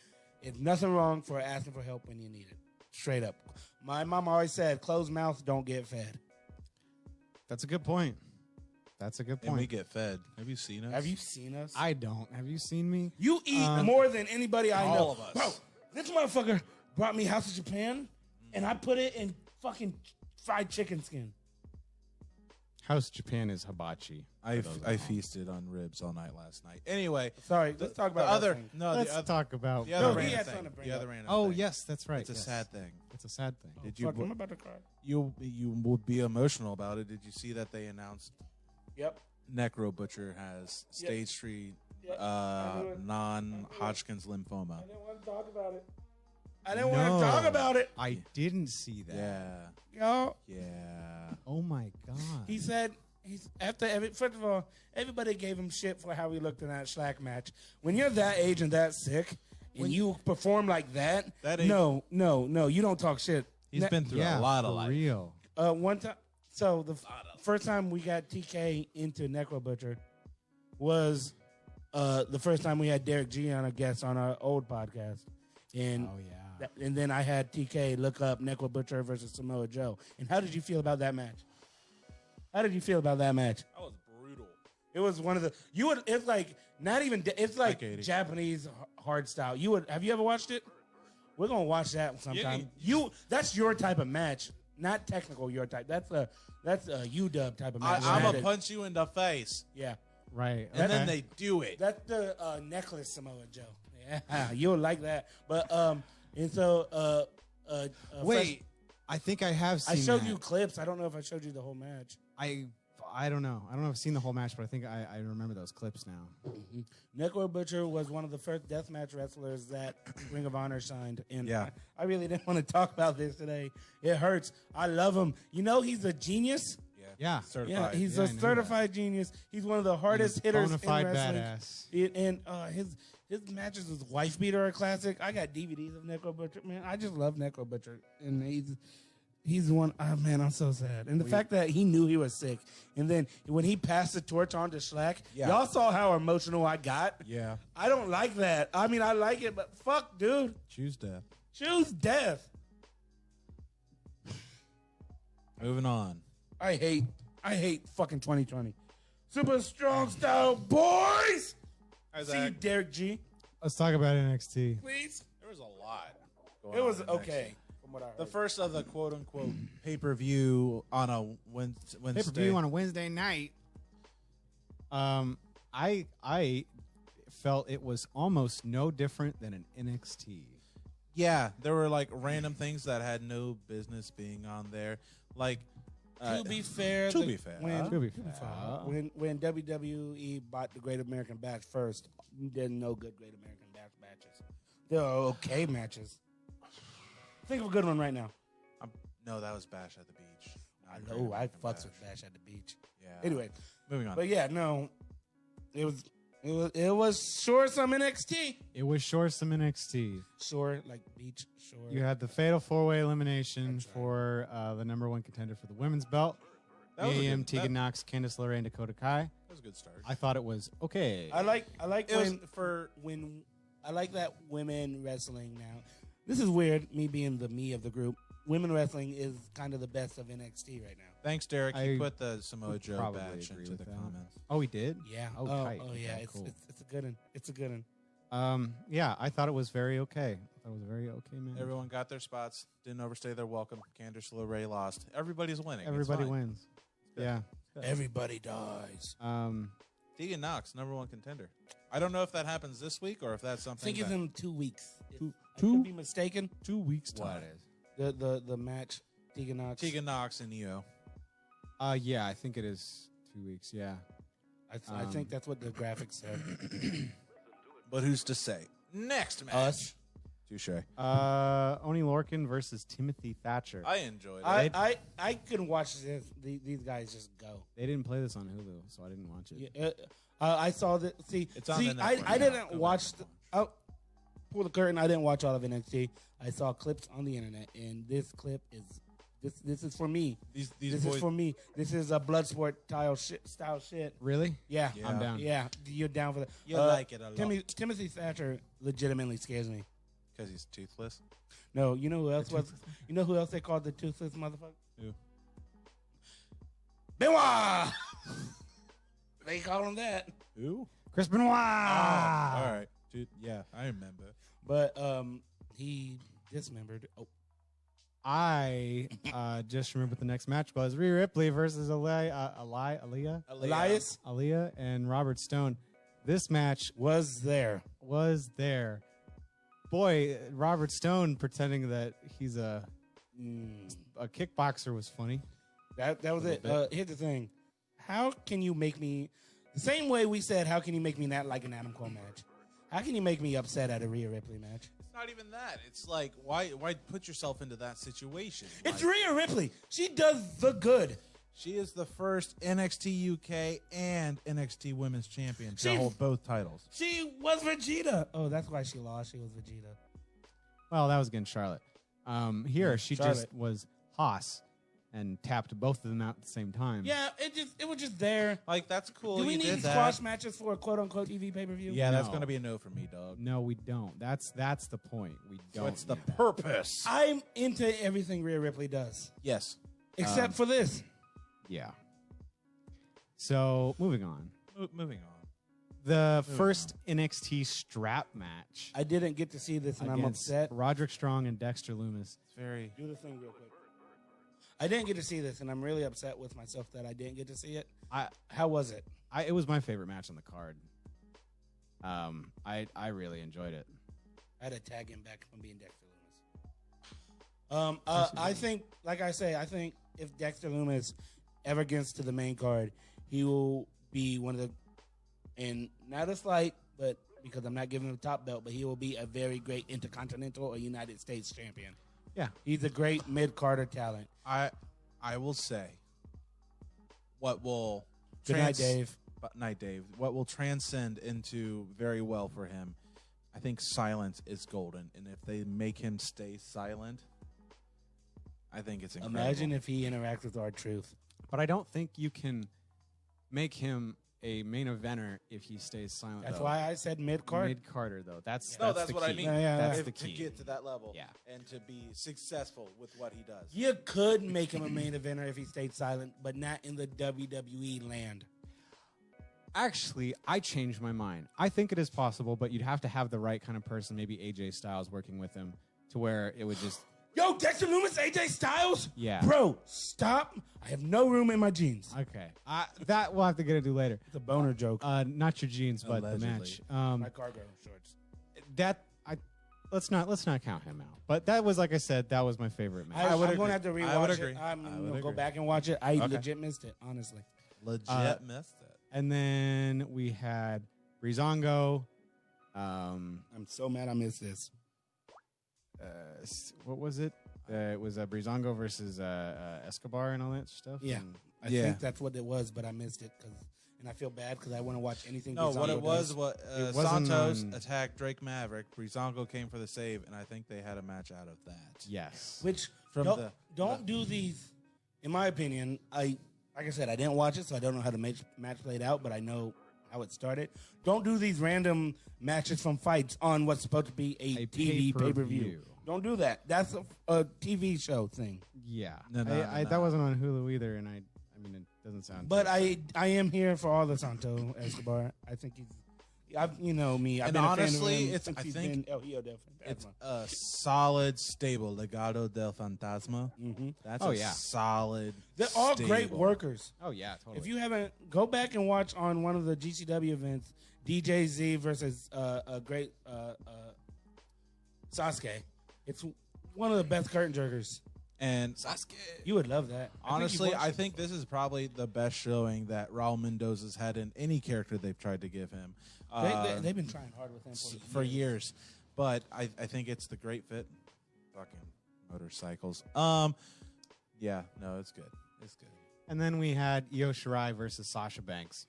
It's nothing wrong for asking for help when you need it. Straight up. My mom always said, closed mouths don't get fed. That's a good point. That's a good And point. we get fed. Have you seen us? Have you seen us? I don't. Have you seen me? You eat more than anybody I know. all of us. Bro, this motherfucker brought me House of Japan, and I put it in fucking fried chicken skin. House Japan is hibachi. I feasted on ribs all night last night. Anyway, Sorry, let's talk about the other. wrestling. No, Let's the other. talk about. The other No, he random had thing. something to bring The other up. random Oh thing. yes, that's right. It's a yes. sad thing. It's a sad thing. Did Fuck, I'm about to cry. you would be emotional about it? Did you see that they announced Yep. Necro Butcher has stage 3 Yep. I knew it. non-Hodgkin's lymphoma? I didn't want to talk about it. I didn't want to talk about it. I didn't see that. Yeah, Yo, yeah. Oh my god. he said first of all, everybody gave him shit for how he looked in that Schlack match. When you're that age and that sick, and you perform like that, That ain't- no, you don't talk shit. He's been through a lot of for life. real. One time, so the first time we got TK into Necro Butcher was the first time we had Derek G on a guest on our old podcast, and Oh yeah. and then I had TK look up Necro Butcher versus Samoa Joe. And how did you feel about that match? How did you feel about that match? That was brutal. It was one of the it's like not even it's like Katie. Japanese hard style. Have you ever watched it? We're gonna watch that sometime. Yeah. That's your type of match. not technical your type. That's a UW type of match. I'm gonna punch you in the face, Yeah, Right. and then they do it. that's the necklace Samoa Joe. Yeah, you'll like that. But and so Wait, I think I have I seen showed that. you clips. I don't know if I showed you the whole match. I don't know. I don't know if I've seen the whole match, but I think I remember those clips now. Necro Butcher was one of the first deathmatch wrestlers that Ring of Honor signed. And Yeah. I really didn't want to talk about this today. It hurts. I love him. You know he's a genius. Yeah. Certified. Yeah, he's Yeah, I a knew certified genius. He's one of the hardest hitters in Bonafide wrestling. badass. And his matches with Wife Beater are classic. I got DVDs of Necro Butcher. Man, I just love Necro Butcher. And he's one. Oh, man, I'm so sad. And the fact that he knew he was sick, and then when he passed the torch on to Schlack, Yeah. y'all saw how emotional I got. Yeah. I don't like that. I mean, I like it, but fuck, dude, Choose death. choose death. Moving on. I hate fucking 2020. Super strong style boys. See you, Derek G. Let's talk about NXT. Please. There was a lot. It was okay. From what I heard. The first of the quote unquote pay-per-view on a Wednesday. Pay-per-view on a Wednesday night. I felt it was almost no different than an NXT. Yeah, there were like random things that had no business being on there. Like To be fair, to be fair. when WWE bought the Great American Bash first, there's no good Great American Bash matches. There are okay matches. Think of a good one right now. No, that was Bash at the Beach. I Not know Great I American fucks with Bash at the beach. Yeah. Anyway, Moving on. but yeah, no, it was sure some NXT. It was sure some NXT. Sure, like beach. Sure. You had the fatal four-way elimination That's right. for the number one contender for the women's belt. That was a Miriam, good- Tegan Knox, Candice LeRae, and Dakota Kai. That was a good start. I thought it was okay. I like It was when I like that women wrestling now. This is weird, me being the me of the group. Women wrestling is kind of the best of NXT right now. Thanks, Derek. I You put the Samoa Joe probably badge agree into with the that. comments. Oh, he did? Yeah. Oh, tight. yeah. Okay, It's, cool. it's a good one. It's a good one. Yeah, I thought it was very okay. I thought it was a very okay, man. Everyone got their spots. Didn't overstay their welcome. Candice LeRae lost. Everybody's winning. It's Everybody fine. wins. good. Yeah. Everybody dies. Tegan Knox, number one contender. I don't know if that happens this week or if that's I something. think it's that- in 2 weeks. I two- could be mistaken. 2 weeks What time. is? The match Tegan Knox. Tegan Knox and Io. Yeah, I think it is 2 weeks. Yeah. I think that's what the graphics said. But who's to say? Next match. Us. Touche. Oni Lorcan versus Timothy Thatcher. I enjoyed it. I can watch this. These guys just go. They didn't play this on Hulu, so I didn't watch it. Yeah, I saw that. It's on the network I now. didn't Go watch. Pull the curtain. I didn't watch all of NXT. I saw clips on the internet, and this clip is this is for me. These This boys. is for me. This is a Bloodsport style shit. Really? Yeah, Yeah. I'm down. Yeah, you're down for that. You like it a lot. Timothy Thatcher legitimately scares me. Because he's toothless. No, you know who else was? You know who else they called the toothless motherfucker? Who? Benoit. They call him that. Who? Chris Benoit. All right. Dude, yeah, I remember. But he dismembered. Oh, I just remember what the next match was: Rhea Ripley versus Aaliyah, Elias and Robert Stone. This match was there. was there. Boy, Robert Stone pretending that he's a kickboxer was funny. That was it. Here's the thing: how can you make me the same way we said? How can you make me not like an Adam Cole match? How can you make me upset at a Rhea Ripley match? It's not even that. It's like, why put yourself into that situation? It's Like, Rhea Ripley. She does the good. she is the first NXT UK and NXT Women's Champion to She's- hold both titles. She was Vegeta. Oh, that's why she lost. She was Vegeta. Well, that was against Charlotte. Here she just Charlotte. was Haas and tapped both of them out at the same time. Yeah, it was just there. Like, that's cool. Do we you need did that. squash matches for a quote unquote TV pay per view? Yeah, that's No. going to be a no for me, dog. No, we don't. That's the point. We don't. What's the need that. purpose? I'm into everything Rhea Ripley does, Yes. except for this. Yeah. So moving on. Moving on. The first NXT strap match I didn't get to see this, and I'm against upset. Roderick Strong and Dexter Loomis. It's very. Do the thing real quick. I didn't get to see this, and I'm really upset with myself that I didn't get to see it. I How was it? it was my favorite match on the card. I really enjoyed it. I had to tag him back from being Dexter Loomis. I think, like I say, I think if Dexter Loomis ever gets to the main card, he will be one of the, and not a slight, but because I'm not giving him the top belt, but he will be a very great Intercontinental or United States champion. Yeah. He's a great mid-carder talent. I will say what will Good night, Dave. Night, Dave. What will transcend into very well for him, I think silence is golden. And if they make him stay silent, I think it's incredible. Imagine if he interacts with R-Truth. But I don't think you can make him a main eventer if he stays silent. That's though. why I said mid-card. Mid-carder, though. That's that's the what key. I mean. Yeah. That's If- the key. to get to that level, Yeah. and to be successful with what he does. You could make him a main eventer if he stayed silent, but not in the WWE land. Actually, I changed my mind. I think it is possible, but you'd have to have the right kind of person, maybe AJ Styles working with him, to where it would just... Yo, Dexter Loomis, AJ Styles? Yeah. Bro, stop. I have no room in my jeans. Okay. That we'll have to get into later. It's a boner joke. Not your jeans, but the Allegedly. match. My cargo shorts. Let's not count him out. But that was, like I said, that was my favorite match. I'm would going to agree. have to rewatch I would it. agree. I'm I going would to go agree. back and watch it. I legit missed it, honestly. Legit missed it. And then we had Breezango. I'm so mad I missed this. What was it? It was Breezango versus Escobar and all that stuff. Yeah. And I Yeah. think that's what it was, but I missed it. And I feel bad because I want to watch anything. No, what Breezango it was, does. It wasn't Santos on- attacked Drake Maverick. Breezango came for the save, and I think they had a match out of that. yes. Which From don't do these. In my opinion, like I said, I didn't watch it, so I don't know how the match played out, but I know how it started. Don't do these random matches from fights on what's supposed to be a TV pay-per-view. Don't do that. That's a TV show thing. Yeah. No, That wasn't on Hulu either, and I mean, it doesn't sound. But I am here for all the Santo Escobar. I think you know me. I've And been honestly, a fan of him it's- since I he's think been El Hijo del It's Fantasma. a solid, stable Legado del Fantasma. Mhm. That's Oh, a yeah. solid. They're all great stable. workers. Oh yeah, totally. If you haven't, go back and watch on one of the GCW events, DJZ versus a great Sasuke. It's one of the best curtain jerkers. And You would love that. honestly, I I think this is probably the best showing that Raul Mendoza's had in any character they've tried to give him. they've been trying hard with him for years. But I think it's the great fit. Fucking motorcycles. Yeah, no, it's good. It's good. and then we had Io Shirai versus Sasha Banks.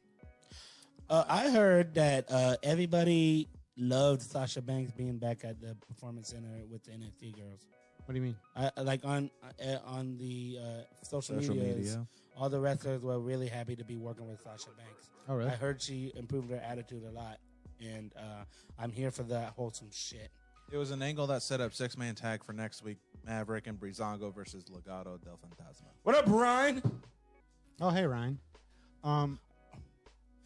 I heard that everybody loved Sasha Banks being back at the Performance Center with the NXT girls. What do you mean? Like on the social media, all the wrestlers were really happy to be working with Sasha Banks. Oh really? I heard she improved her attitude a lot, and I'm here for that wholesome shit. It was an angle that set up 6-man tag for next week. Maverick and Breezango versus Legado del Fantasma. What up, Ryan? Oh hey Ryan.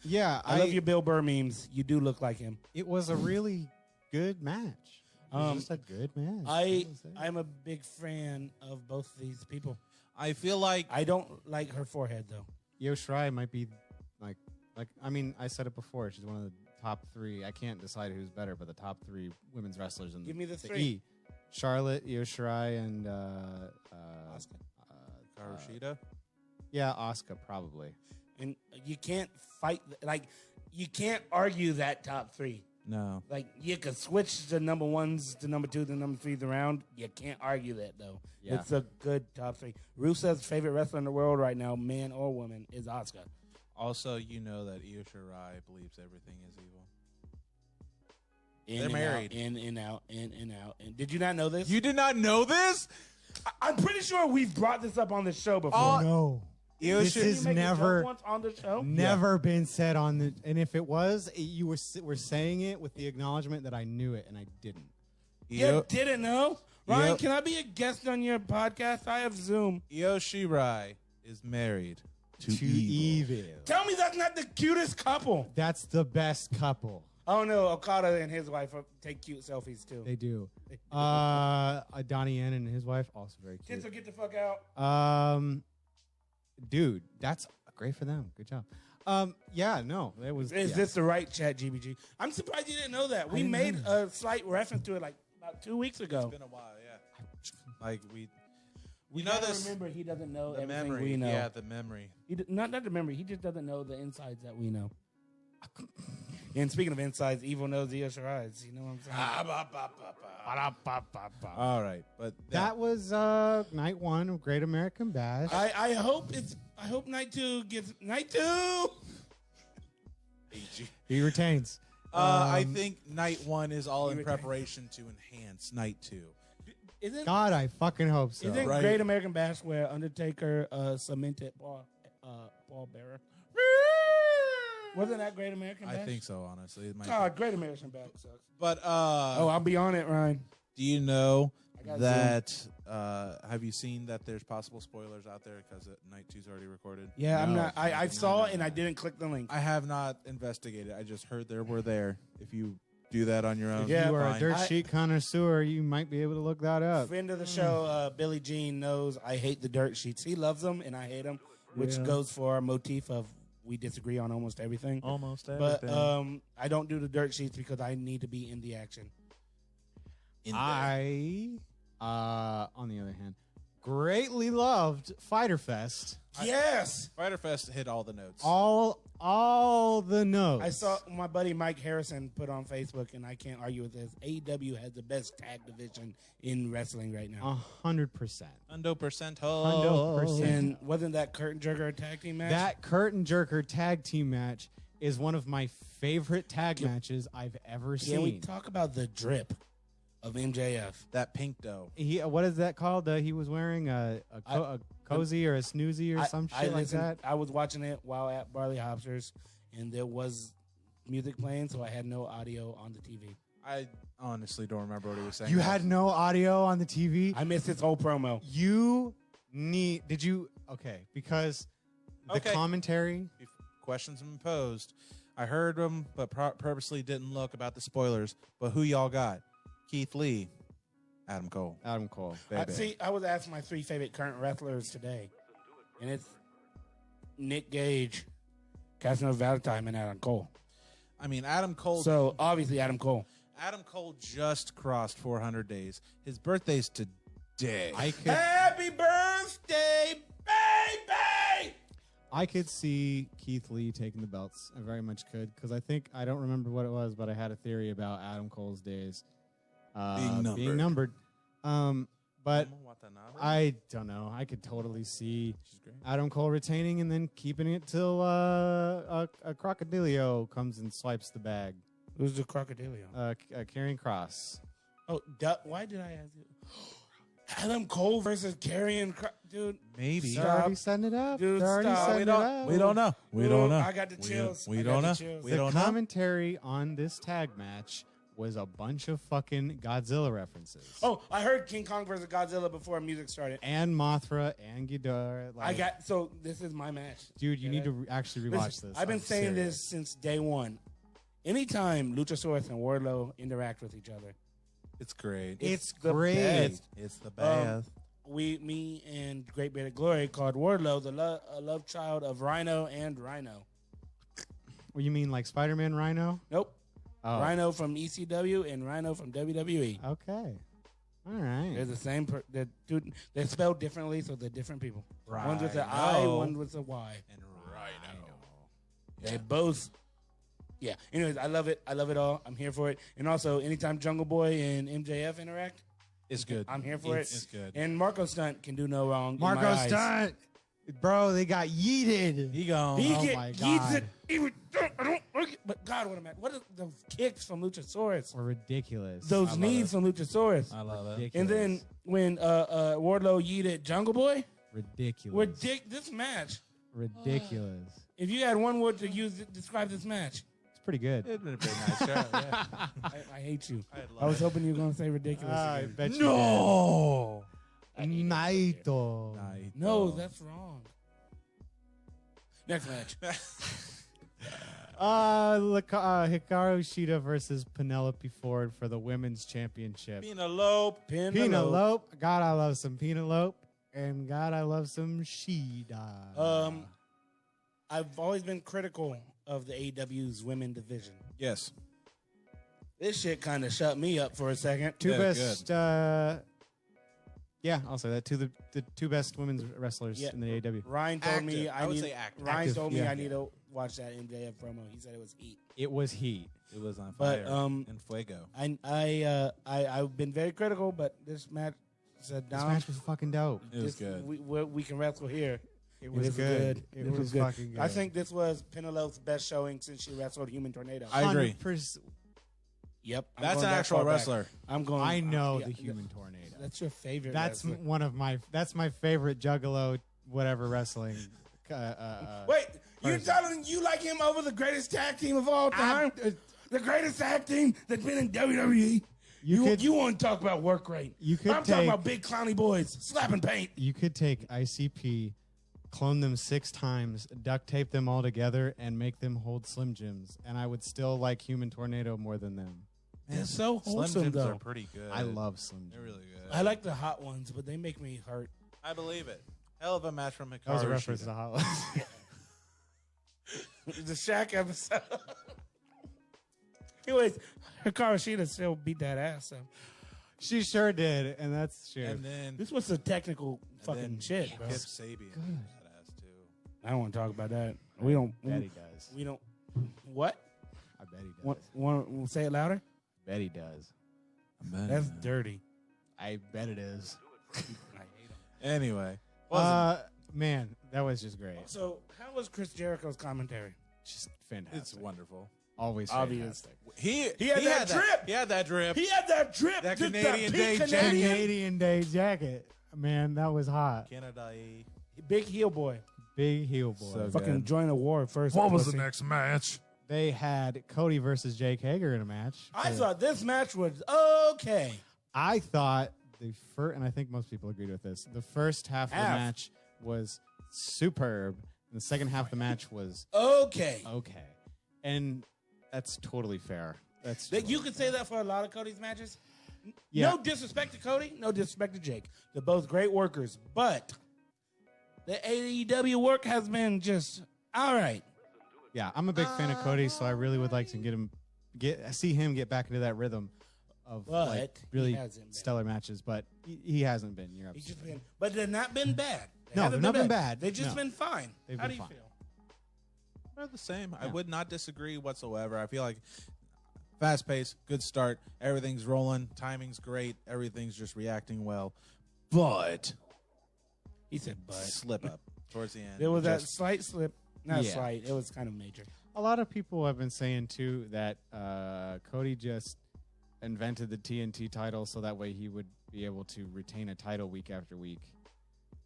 Yeah, I love your Bill Burr memes. You do look like him. It was a really good match. It was just a good match. I'm a big fan of both these people. I feel like I don't like her forehead though. Io Shirai might be like I mean I said it before. She's one of the top 3. I can't decide who's better, but the top 3 women's wrestlers in Give me the the 3. E. Charlotte, Io Shirai, and Asuka. Karushida. Yeah, Asuka probably. And you can't fight you can't argue that top 3. No. Like you could switch the number 1s to number 2 to number 3s around. You can't argue that though. Yeah. It's a good top 3. Rusev's favorite wrestler in the world right now, man or woman, is Asuka. Also, you know that Io Shirai believes everything is evil. In They're and married. Out, in and out, in and out. And did you not know this? You did not know this? I'm pretty sure we've brought this up on the show before. Oh, No. Io This Shi- Did you is make a joke never once on the show. never been said on the, and if it was, you were saying it with the acknowledgement that I knew it and I didn't. You didn't know? Ryan, Io- can I be a guest on your podcast? I have Zoom. Io Shirai is married to evil. evil. Tell me that's not the cutest couple. That's the best couple. Oh no, Okada and his wife take cute selfies too. They do. Donnie Yen and his wife also very cute. Kids will get the fuck out. Dude, that's great for them. Good job. Yeah, no, it was. Is this the right chat, GBG? I'm surprised you didn't know that. We made a slight reference to it like about 2 weeks ago. It's been a while, yeah. Like we know gotta this. Remember, he doesn't know The everything memory, we know. yeah, the memory. Not the memory. He just doesn't know the insides that we know. And speaking of insides, evil knows the Shiraz. You know what I'm saying? All right, but That was night one of Great American Bash. I hope night two gets night two. He retains. I think night one is all in preparation to enhance night two. Isn't God, I fucking hope so. isn't right. Great American Bash where Undertaker cemented Paul Bearer? Wasn't that Great American Bash? I think so, honestly. It might God, Great American Bash sucks. But I'll be on it, Ryan. do you know got that? Have you seen that there's possible spoilers out there because night two's already recorded? Yeah, I'm No. not. I saw it and I didn't click the link. I have not investigated. I just heard there were there. If you do that on your own, Yeah, If you are a fine. dirt sheet connoisseur, you might be able to look that up. Friend of the show, Billy Jean knows I hate the dirt sheets. He loves them and I hate them, which Yeah. goes for our motif of we disagree on almost everything. Almost But I don't do the dirt sheets because I need to be in the action. I, on the other hand, greatly loved Fighter Fest. Yes, Fighter Fest hit all the notes. All the notes. I saw my buddy Mike Harrison put on Facebook, and I can't argue with this. AEW has the best tag division in wrestling right now. 100%. 100%. 100%. And wasn't that Curtain Jerker a tag team match? That curtain jerker tag team match is one of my favorite tag matches I've ever Can we seen. talk about the drip of MJF? That pink dough. What is that called? He was wearing a cozy or a snoozy or some shit like that. I was watching it while at Barley Hopsters, and there was music playing, so I had no audio on the TV. I honestly don't remember what he was saying. You had no audio on the TV? I missed his whole promo. Because the Okay. commentary, questions been posed. I heard them, but purposely didn't look about the spoilers. But who y'all got? Keith Lee, Adam Cole. Adam Cole, baby. I was asked my 3 favorite current wrestlers today, and it's Nick Gage, Casanova Valentine, and Adam Cole. I mean, Adam Cole. So obviously Adam Cole. Adam Cole just crossed 400 days. His birthday's today. Happy birthday, baby! I could see Keith Lee taking the belts. I very much could, because I don't remember what it was, but I had a theory about Adam Cole's days being numbered. But I don't know. I could totally see Adam Cole retaining and then keeping it till a Crocodilio comes and swipes the bag. Who's the Crocodilio? Karrion Kross. Oh, why did I ask you? Adam Cole versus Karrion Kross. Dude, Maybe. They're already setting it up. Dude, They're already stop. setting it up. We don't know. We don't know. I got the chills. We I don't got know. the chills. We The don't know. commentary on this tag match was a bunch of fucking Godzilla references. Oh, I heard King Kong versus Godzilla before music started. And Mothra and Ghidorah. So this is my match. Dude, you need to actually rewatch Listen, this. I've been I'm saying serious. this since day one. Anytime Luchasaurus and Wardlow interact with each other, It's great. It's the great. best. It's the best. Me and Great Bearded Glory called Wardlow the love child of Rhino and Rhino. What you mean, like Spider-Man Rhino? Nope. Oh. Rhino from ECW and Rhino from WWE. Okay. All right. They're the same. They're spelled differently, so they're different people. One's with an I, Rhino. one with a Y. And Rhino. They both. Yeah. Anyways, I love it. I love it all. I'm here for it. And also, anytime Jungle Boy and MJF interact, It's good. I'm here for It's it. good. And Marco Stunt can do no wrong. in my Marco eyes. Stunt. Bro, they got yeeted. He gone. He Oh get my yeets God. it. I don't like it. But God, what am I? What are the kicks from Luchasaurus? Were ridiculous. Those knees from Luchasaurus. I love it. Ridiculous. And then when Wardlow yeeted Jungle Boy, ridiculous. this match. Ridiculous. If you had one word to use to describe this match, It's pretty good. It'd been a pretty nice show. Yeah. I hate you. I I was love hoping you were gonna say ridiculous. I again. bet you No. did. Naito. No, that's wrong. Next match. Hikaru Shida versus Penelope Ford for the women's championship. Penelope. God, I love some Penelope. And God, I love some Shida. I've always been critical of the AEW's women division. Yes. This shit kind of shut me up for a second. Two Yeah, best. Yeah, I'll say that. The two best women's wrestlers Yeah. in the AEW. Ryan told me Active. I would say active. Ryan Active, told me yeah. I need to watch that MJF promo. He said it was heat. It was heat. It was on But, fire and fuego. I've been very critical, but this match said This down. match was fucking dope. It was good. We can wrestle here. It was is good. It It was good. fucking good. I think this was Penelope's best showing since she wrestled Human Tornado. I agree. 100%. Yep, I'm That's going an that actual far back. wrestler. I'm going. I know yeah, the Human Tornado. That's your favorite. That's wrestler. one of my. That's my favorite Juggalo, whatever wrestling. Wait, you're person. telling you like him over the greatest tag team of all time? The greatest tag team that's been in WWE? You want to talk about work rate. You could I'm talking take- about big clowny boys slapping paint. You could take ICP, clone them 6 times, duct tape them all together, and make them hold Slim Jims, and I would still like Human Tornado more than them. They're so Slim wholesome, Jims though. are pretty good. I love Slim They're Jims. really good. I like the hot ones, but they make me hurt. I believe it. Hell of a match from Hikaru That was a reference Shida. to Hot The Shaq episode. Anyways, Hikaru Shida still beat that ass. So. She sure did, and that's true. And then This was the technical fucking then shit, bro. Kip Sabian. That ass too. I don't want to talk about that. We don't. Bet he does. We don't. What? I bet he does. Want to say it louder? Bet he does. That's dirty. I bet it is. I hate him. Anyway, Man, that was just great. So, how was Chris Jericho's commentary? Just fantastic. it's wonderful. Always Obvious. fantastic. He had that drip. He had that drip. He had that drip. That just Canadian peak Day jacket. Canadian Day jacket. Man, that was hot. Canada. Big heel boy. Big heel boy. So Fucking good. join a war first. What was pussy. the next match? They had Cody versus Jake Hager in a match. I For- thought this match was okay. I thought the first, and I think most people agreed with this. The first half of the match was superb, and the second half of the match was Okay. okay. And that's totally fair. That's That totally you could say that for a lot of Cody's matches. Yeah. No disrespect to Cody, no disrespect to Jake. They're both great workers, but the AEW work has been just all right. Yeah, I'm a big fan of Cody, so I really would like to see him get back into that rhythm of But like he really hasn't been. stellar matches. But he hasn't been. You're He's just absolutely been, but they've not been bad. They No, haven't they've not been bad. They've just No. been fine. They've How been do you fine. feel? They're the same. I Yeah. would not disagree whatsoever. I feel like fast pace, good start, everything's rolling, timing's great, everything's just reacting well. But He said, but slip up towards the end. there was that Just- slight slip. Not Yeah. slight. It was kind of major. A lot of people have been saying too that Cody just invented the TNT title so that way he would be able to retain a title week after week.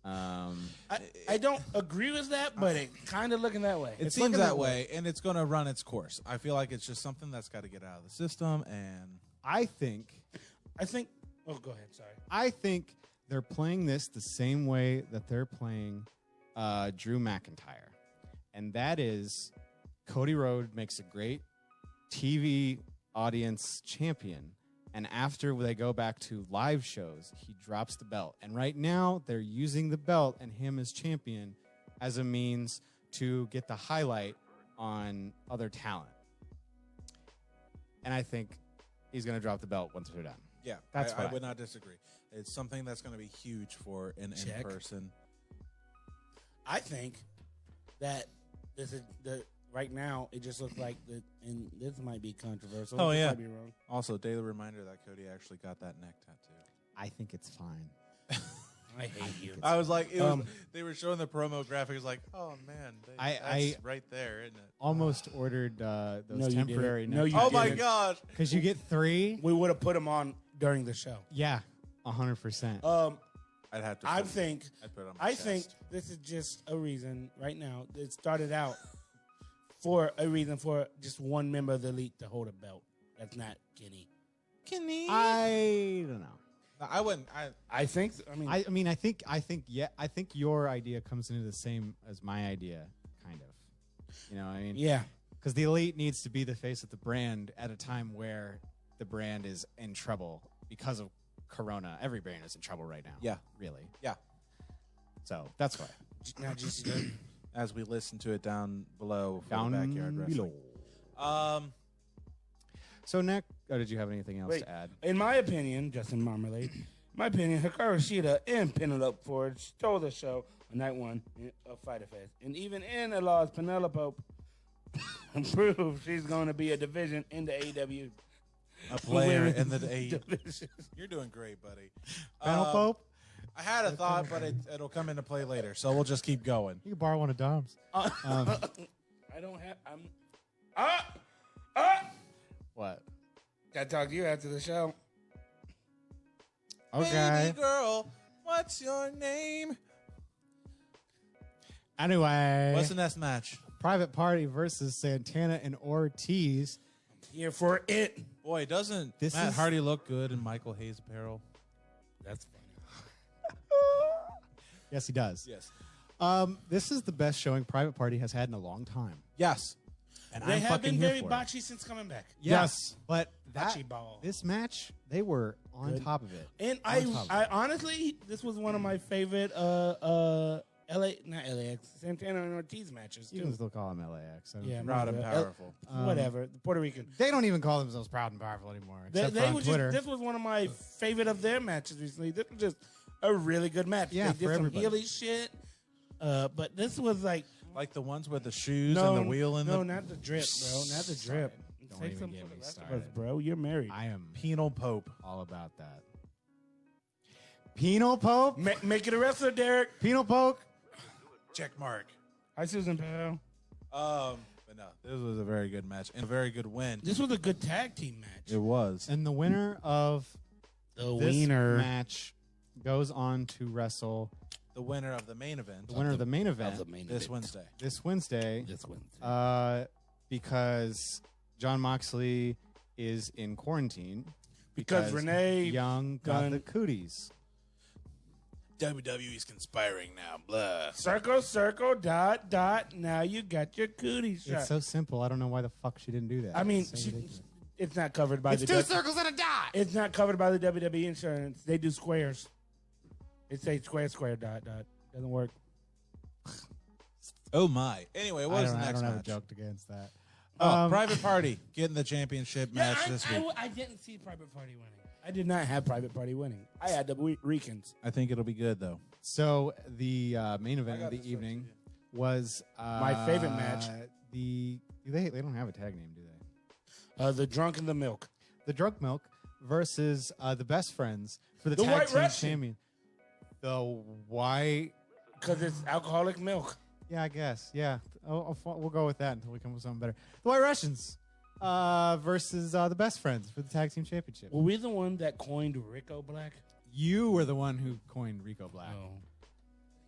I don't agree with that, but it kind of looking that way. It It's seems looking that way, and it's going to run its course. I feel like it's just something that's got to get out of the system, and I think I think. Oh, go ahead. Sorry. I think they're playing this the same way that they're playing Drew McIntyre. And that is Cody Rhodes makes a great TV audience champion. And after they go back to live shows, he drops the belt. And right now, they're using the belt and him as champion as a means to get the highlight on other talent. And I think he's going to drop the belt once they're done. yeah, That's I what I would not disagree. It's something that's going to be huge for an Check. in-person. I think that this is the right now. It just looks like the, and this might be controversial. Oh, This yeah. might be wrong. Also, daily reminder that Cody actually got that neck tattoo. I think it's fine. I hate you. I was like, they were showing the promo graphics, like, oh man, that's right there, isn't it? Almost ordered those No, you temporary didn't. No, neck you Oh my didn't. gosh! because you get 3. We would have put him on during the show. Yeah, 100%. I'd have to. I put it- think. I'd put it on my I chest. think this is just a reason right now. It started out for a reason for just one member of the elite to hold a belt. That's not Kenny. I don't know. No, I wouldn't. I think. I mean, I think your idea comes into the same as my idea, kind of. You know, what I mean, yeah. Because the Elite needs to be the face of the brand at a time where the brand is in trouble because of Corona. Every brand is in trouble right now. Yeah. Really. Yeah. So that's why. Now, GCW. As we listen to it down below for Down the Backyard Wrestling. So, Nick, did you have anything else Wait. to add? In my opinion, Justin Marmalade, my opinion, Hikaru Shida and Penelope Ford stole the show on night one of Fyter Fest. And even in a loss, Penelope proved she's going to be a division in the AEW. A player Women's in the A. division. You're doing great, buddy. Penelope? I had a thought, but it'll come into play later, so we'll just keep going. You can borrow one of Dom's. I don't have. What? Gotta talk to you after the show. Okay. Baby girl, what's your name? Anyway. What's the next match? Private Party versus Santana and Ortiz. Here for it. Boy, doesn't This Matt is- Hardy look good in Michael Hayes apparel? That's funny. Yes, he does. Yes. This is the best showing Private Party has had in a long time. Yes. And They I'm have fucking been here very for it. botchy since coming back. Yes. But Bocce ball. this match, they were on Good. top of it. And On top of I it. honestly, this was one of my favorite not LAX, Santana and Ortiz matches You too. can still call them LAX. I don't Yeah, think- Proud and L- powerful. Whatever, the Puerto Rican. They don't even call themselves Proud and Powerful anymore. They, Except they for on was Twitter. this was one of my favorite of their matches recently. This was just a really good match. Yeah, they did for some everybody. heely shit. But this was like Like the ones with the shoes no, and the wheel in no, the not the drip, bro, not the drip. Don't Say even something get for the me rest of us, started. bro. You're married. I am penal pope. all about that. Penal Pope? Make it a wrestler, Derek. Penal Poke? Check mark. Hi, Susan Pal. But no, this was a very good match and a very good win. This was a good tag team match. It was. And the winner of The this wiener match goes on to wrestle The winner of the main event the winner of the main event of the main this event. Wednesday. this Wednesday This Wednesday. because John Moxley is in quarantine Because Renee Young got Gunn- the cooties. WWE's conspiring now. Blah. Circle, circle, dot, dot. Now you got your cootie shot. It's so simple. I don't know why the fuck she didn't do that. I mean, It's so ridiculous. it's not covered by It's the two circles and a dot. It's not covered by the WWE insurance. They do squares. It says square, square, dot, dot. Doesn't work. Oh my. Anyway, what was the I next don't have a match? joke against that. Private Party getting the championship match this week. I didn't see Private Party winning. I did not have Private Party winning. I had the Ricans. I think it'll be good though. So the main event I got of the this one, evening was My favorite match. They don't have a tag name, do they? The Drunk and the Milk. The Drunk Milk versus the Best Friends for the The tag White team Russian. champion. The white. Because it's alcoholic milk. Yeah, I guess. Yeah, we'll go with that until we come up with something better. The White Russians versus the Best Friends for the tag team championship. Were we the one that coined Rico Black? You were the one who coined Rico Black. No.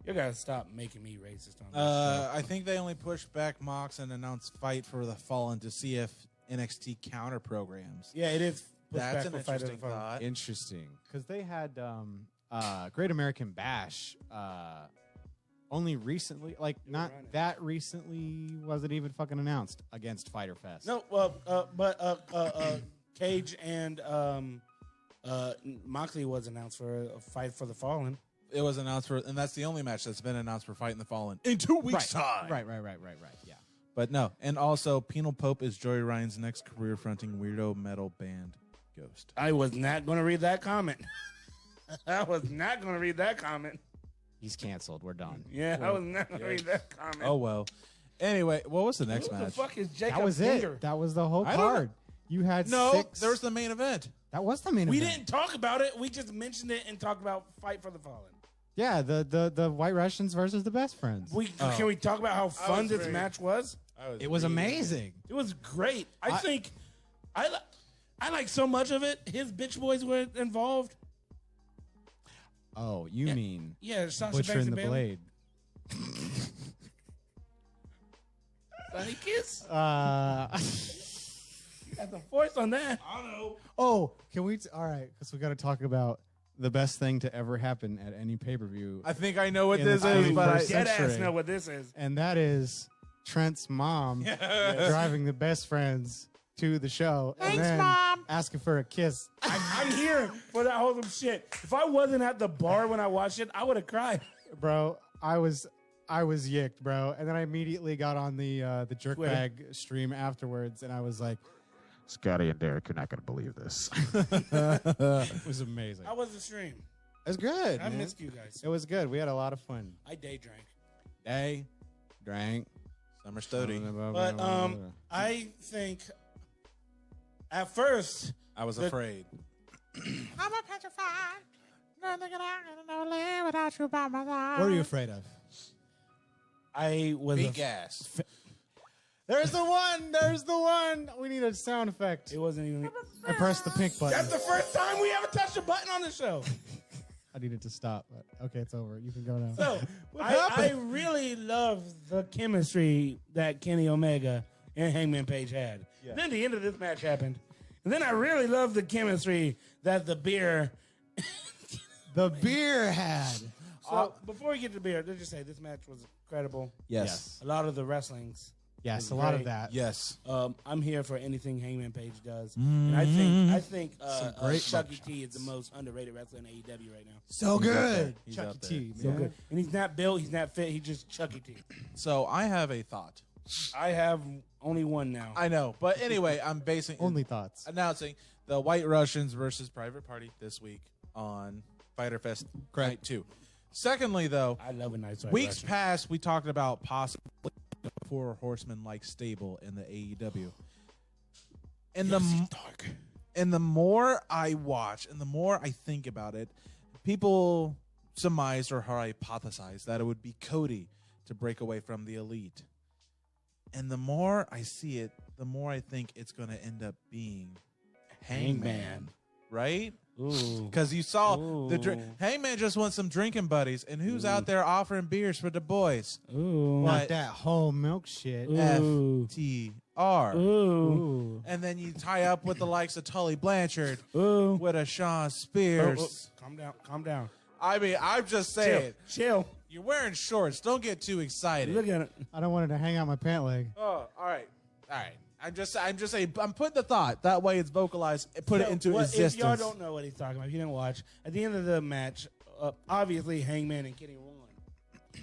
You gotta stop making me racist on this show. I think they only pushed back Mox and announced Fight for the Fallen to see if NXT counter programs. Yeah, it is. pushed That's back an for Fight of the interesting Fallen. thought. Interesting, because they had Great American Bash only recently, like not running. that recently, wasn't even fucking announced against Fyter Fest. No, but Cage and Moxley was announced for a Fight for the Fallen. It was announced for, and that's the only match that's been announced for Fight in the Fallen in 2 weeks' time. Right. Yeah. But no, and also Penal Pope is Joey Ryan's next career-fronting weirdo metal band, Ghost. I was not going to read that comment. I was not going to read that comment. He's canceled. We're done. Yeah, I was not going to read that comment. Oh well. Anyway, what was the next Who the match? fuck is Jacob That was Finger? it. That was the whole I don't card. You had No, 6. there was the main event. That was the main We event. didn't talk about it. We just mentioned it and talked about Fight for the Fallen. Yeah, the White Russians versus the Best Friends. Can we talk about how fun was this very- match was? It was amazing. It was great. I think I like so much of it. His bitch boys were involved. Oh, you mean Yeah, Sasha Butcher Banks and the Bayley. Blade? Sunny Kiss. Uh, Got the force on that. I don't know. oh, can we? All right, because we got to talk about the best thing to ever happen at any pay per view, I think I know what In this the is, but I, 21st Dead ass century. know what this is. and that is Trent's mom driving the best friends to the show and then asking for a kiss. I'm here for that wholesome shit. If I wasn't at the bar when I watched it, I would have cried. Bro, I was yicked, bro. And then I immediately got on the jerkbag stream afterwards, and I was like, Scotty and Derek, you're not going to believe this. it was amazing. How was the stream? It was good. I man. missed you guys. It was good. We had a lot of fun. I day drank. Drank. Summer Stody. But I think at first I was afraid. I'm a petrified. Nothing I live without you by my side. What are you afraid of? I was Big gas. There's the one. There's the one. We need a sound effect. It wasn't even. I pressed the pink button. That's the first time we ever touched a button on the show. I needed to stop, but okay, it's over. You can go now. So I really love the chemistry that Kenny Omega and Hangman Page had. Yeah. Then the end of this match happened, and then I really love the chemistry that the beer. The beer had. So before we get to beer, let's just say this match was incredible. Yes. A lot of the wrestlings. Yes, was a lot of great. that. Yes. I'm here for anything Hangman Page does, and I think great Chucky mugshots. T is the most underrated wrestler in AEW right now. So good. He's Chucky out there. T, So man. good, and he's not built, he's not fit, he's just Chucky T. So I have a thought. I have only one now. I know, but anyway, I'm basing Only thoughts. announcing the White Russians versus Private Party this week on Fighter Fest Night 2. Secondly, though, I love a nice White weeks Russian. past we talked about possibly a Four Horsemen like stable in the AEW. And the more I watch and the more I think about it, people surmised or hypothesized that it would be Cody to break away from the Elite. And the more I see it, the more I think it's going to end up being Hangman. Right? Ooh. Because you saw the Ooh. Hangman just wants some drinking buddies, and who's out there offering beers for the boys? Ooh. Not that whole milk shit. Ooh. FTR. Ooh. And then you tie up with the likes of Tully Blanchard, Ooh. with a Sean Oh, Spears. oh. Calm down. Calm down. I mean, I'm just saying, Chill. you're wearing shorts. Don't get too excited. Look at it. I don't want it to hang out my pant leg. Oh, all right. I'm just saying. I'm putting the thought that way. It's vocalized. Put it into existence. If y'all don't know what he's talking about, if you didn't watch, at the end of the match, obviously Hangman and Kenny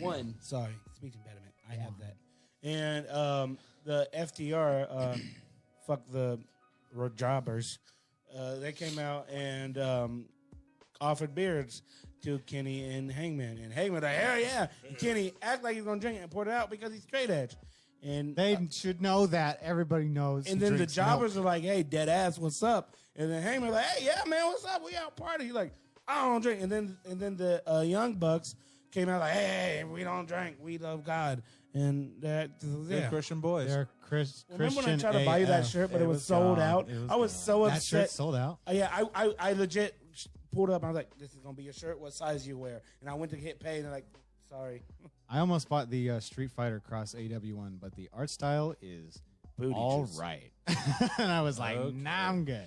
won. Sorry, speech impediment. I have that. And the FTR, fuck the jobbers, they came out and offered beers to Kenny and Hangman. And Hangman like, hell yeah. And Kenny act like he's going to drink it and pour it out because he's straight edge. And They should know that. Everybody knows. and he then the drinks jobbers milk. are like, hey, dead ass, what's up? And then Hangman like, hey, yeah, man, what's up? We out party. He's like, I don't drink. And then the Young Bucks came out like, hey, we don't drink. We love God. And that, They're yeah. Christian boys. They're Remember when I Christian tried to buy you that AF. shirt, but It it was was sold gone. out? It was I was gone. so That shirt upset. sold out. Yeah, I legit pulled up. I was like, this is going to be your shirt. What size you wear? And I went to hit pay, and they're like, sorry. I almost bought the Street Fighter Cross AW one, but the art style is Booty all juice. right. And I was like, nah, I'm good.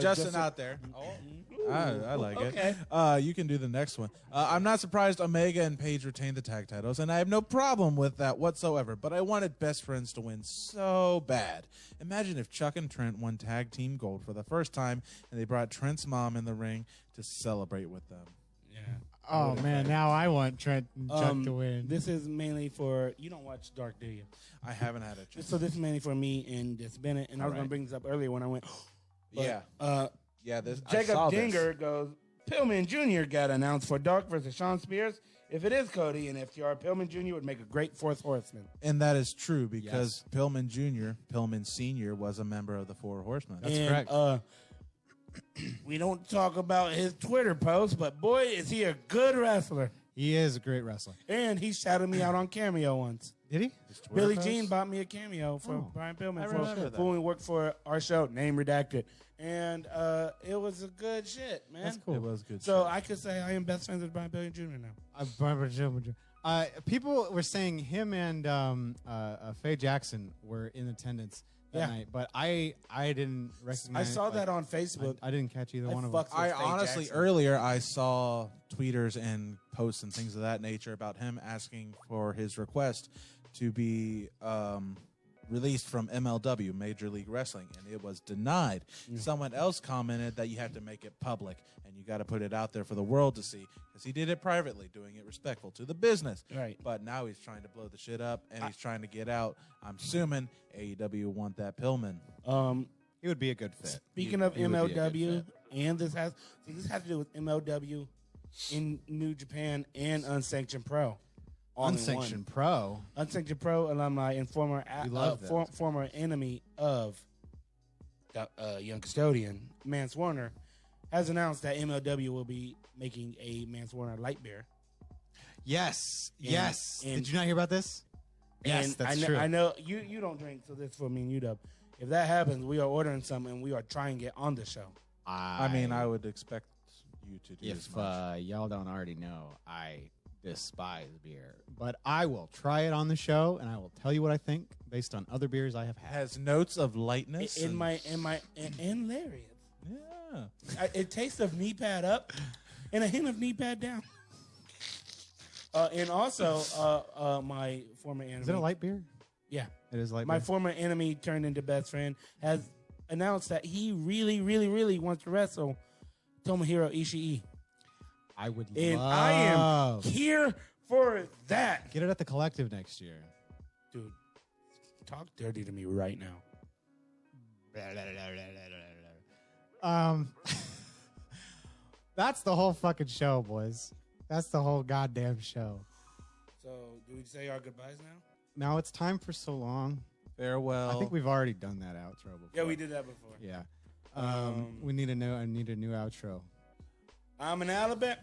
Justin out there. I like okay. it. You can do the next one. I'm not surprised Omega and Page retained the tag titles, and I have no problem with that whatsoever, but I wanted Best Friends to win so bad. Imagine if Chuck and Trent won tag team gold for the first time, and they brought Trent's mom in the ring to celebrate with them. Yeah. Oh, man, now I want Trent and Chuck to win. This is mainly for, you don't watch Dark, do you? I haven't had a chance. So this is mainly for me and this Bennett, and I was All going right. to bring this up earlier when I went. Yeah. This I saw Jacob this. Dinger goes, Pillman Jr. got announced for Dark versus Sean Spears. If it is Cody and FTR, Pillman Jr. would make a great fourth horseman. And that is true because Pillman Jr., Pillman Sr. was a member of the Four Horsemen. That's And, correct. We don't talk about his Twitter post, but boy, is he a good wrestler. He is a great wrestler. And he shouted me out on Cameo once. Did he? Billy Jean bought me a cameo for Brian Pillman I remember for that. when we worked for our show, name redacted. And it was a good shit, man. That's cool. It was good. So shit. I could say I am best friends with Brian Pillman Jr. now. People were saying him and Faye Jackson were in attendance that Yeah. night, but I didn't I recognize. saw that on Facebook. I didn't catch either I one of them. fucked with I Faye honestly, Jackson. earlier I saw tweeters and posts and things of that nature about him asking for his request to be released from MLW, Major League Wrestling, and it was denied. Someone else commented that you have to make it public, and you got to put it out there for the world to see, because he did it privately, doing it respectful to the business. Right. But now he's trying to blow the shit up, and he's trying to get out. I'm assuming AEW want that Pillman. He would be a good fit. Speaking of He would be a good MLW, and this has to do with MLW in New Japan and Unsanctioned Pro. All in one. Unsanctioned Pro. Unsanctioned Pro alumni and former love that. former enemy of Young Custodian, Mance Warner, has announced that MLW will be making a Mance Warner light beer. Yes. And- Yes. and- Did you not hear about this? Yes, And that's I true. I know you don't drink, so this is for me and you, Dub. If that happens, we are ordering some and we are trying to get on the show. I mean, I would expect you to do as If much. y'all don't already know, I despise beer, but I will try it on the show, and I will tell you what I think based on other beers I have had. Has notes of lightness. In and- my and lariat. Yeah. It tastes of knee pad up and a hint of knee pad down. And also, my former enemy. Is it a light beer? Yeah. It is light My beer. former enemy turned into best friend has announced that he really, really, really wants to wrestle Tomohiro Ishii. I would And love. I am here for that. Get it at the Collective next year. Dude, talk dirty to me right now. That's the whole fucking show, boys. That's the whole goddamn show. So, do we say our goodbyes now? Now it's time for so long. Farewell. I think we've already done that outro before. Yeah, we did that before. Yeah. We need a new. I need a new outro. I'm an Alabama.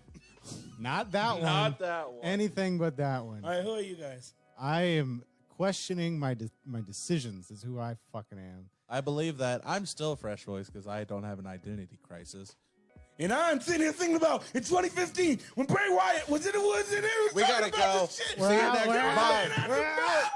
Not that one. Not that one. Anything but that one. All right, who are you guys? I am questioning my my decisions. Is who I fucking am. I believe that I'm still Fresh Voice because I don't have an identity crisis. And I'm sitting here thinking about in 2015 when Bray Wyatt was in the woods and everything. We gotta go. Shit. See you next We're time. out. Bye. We're out.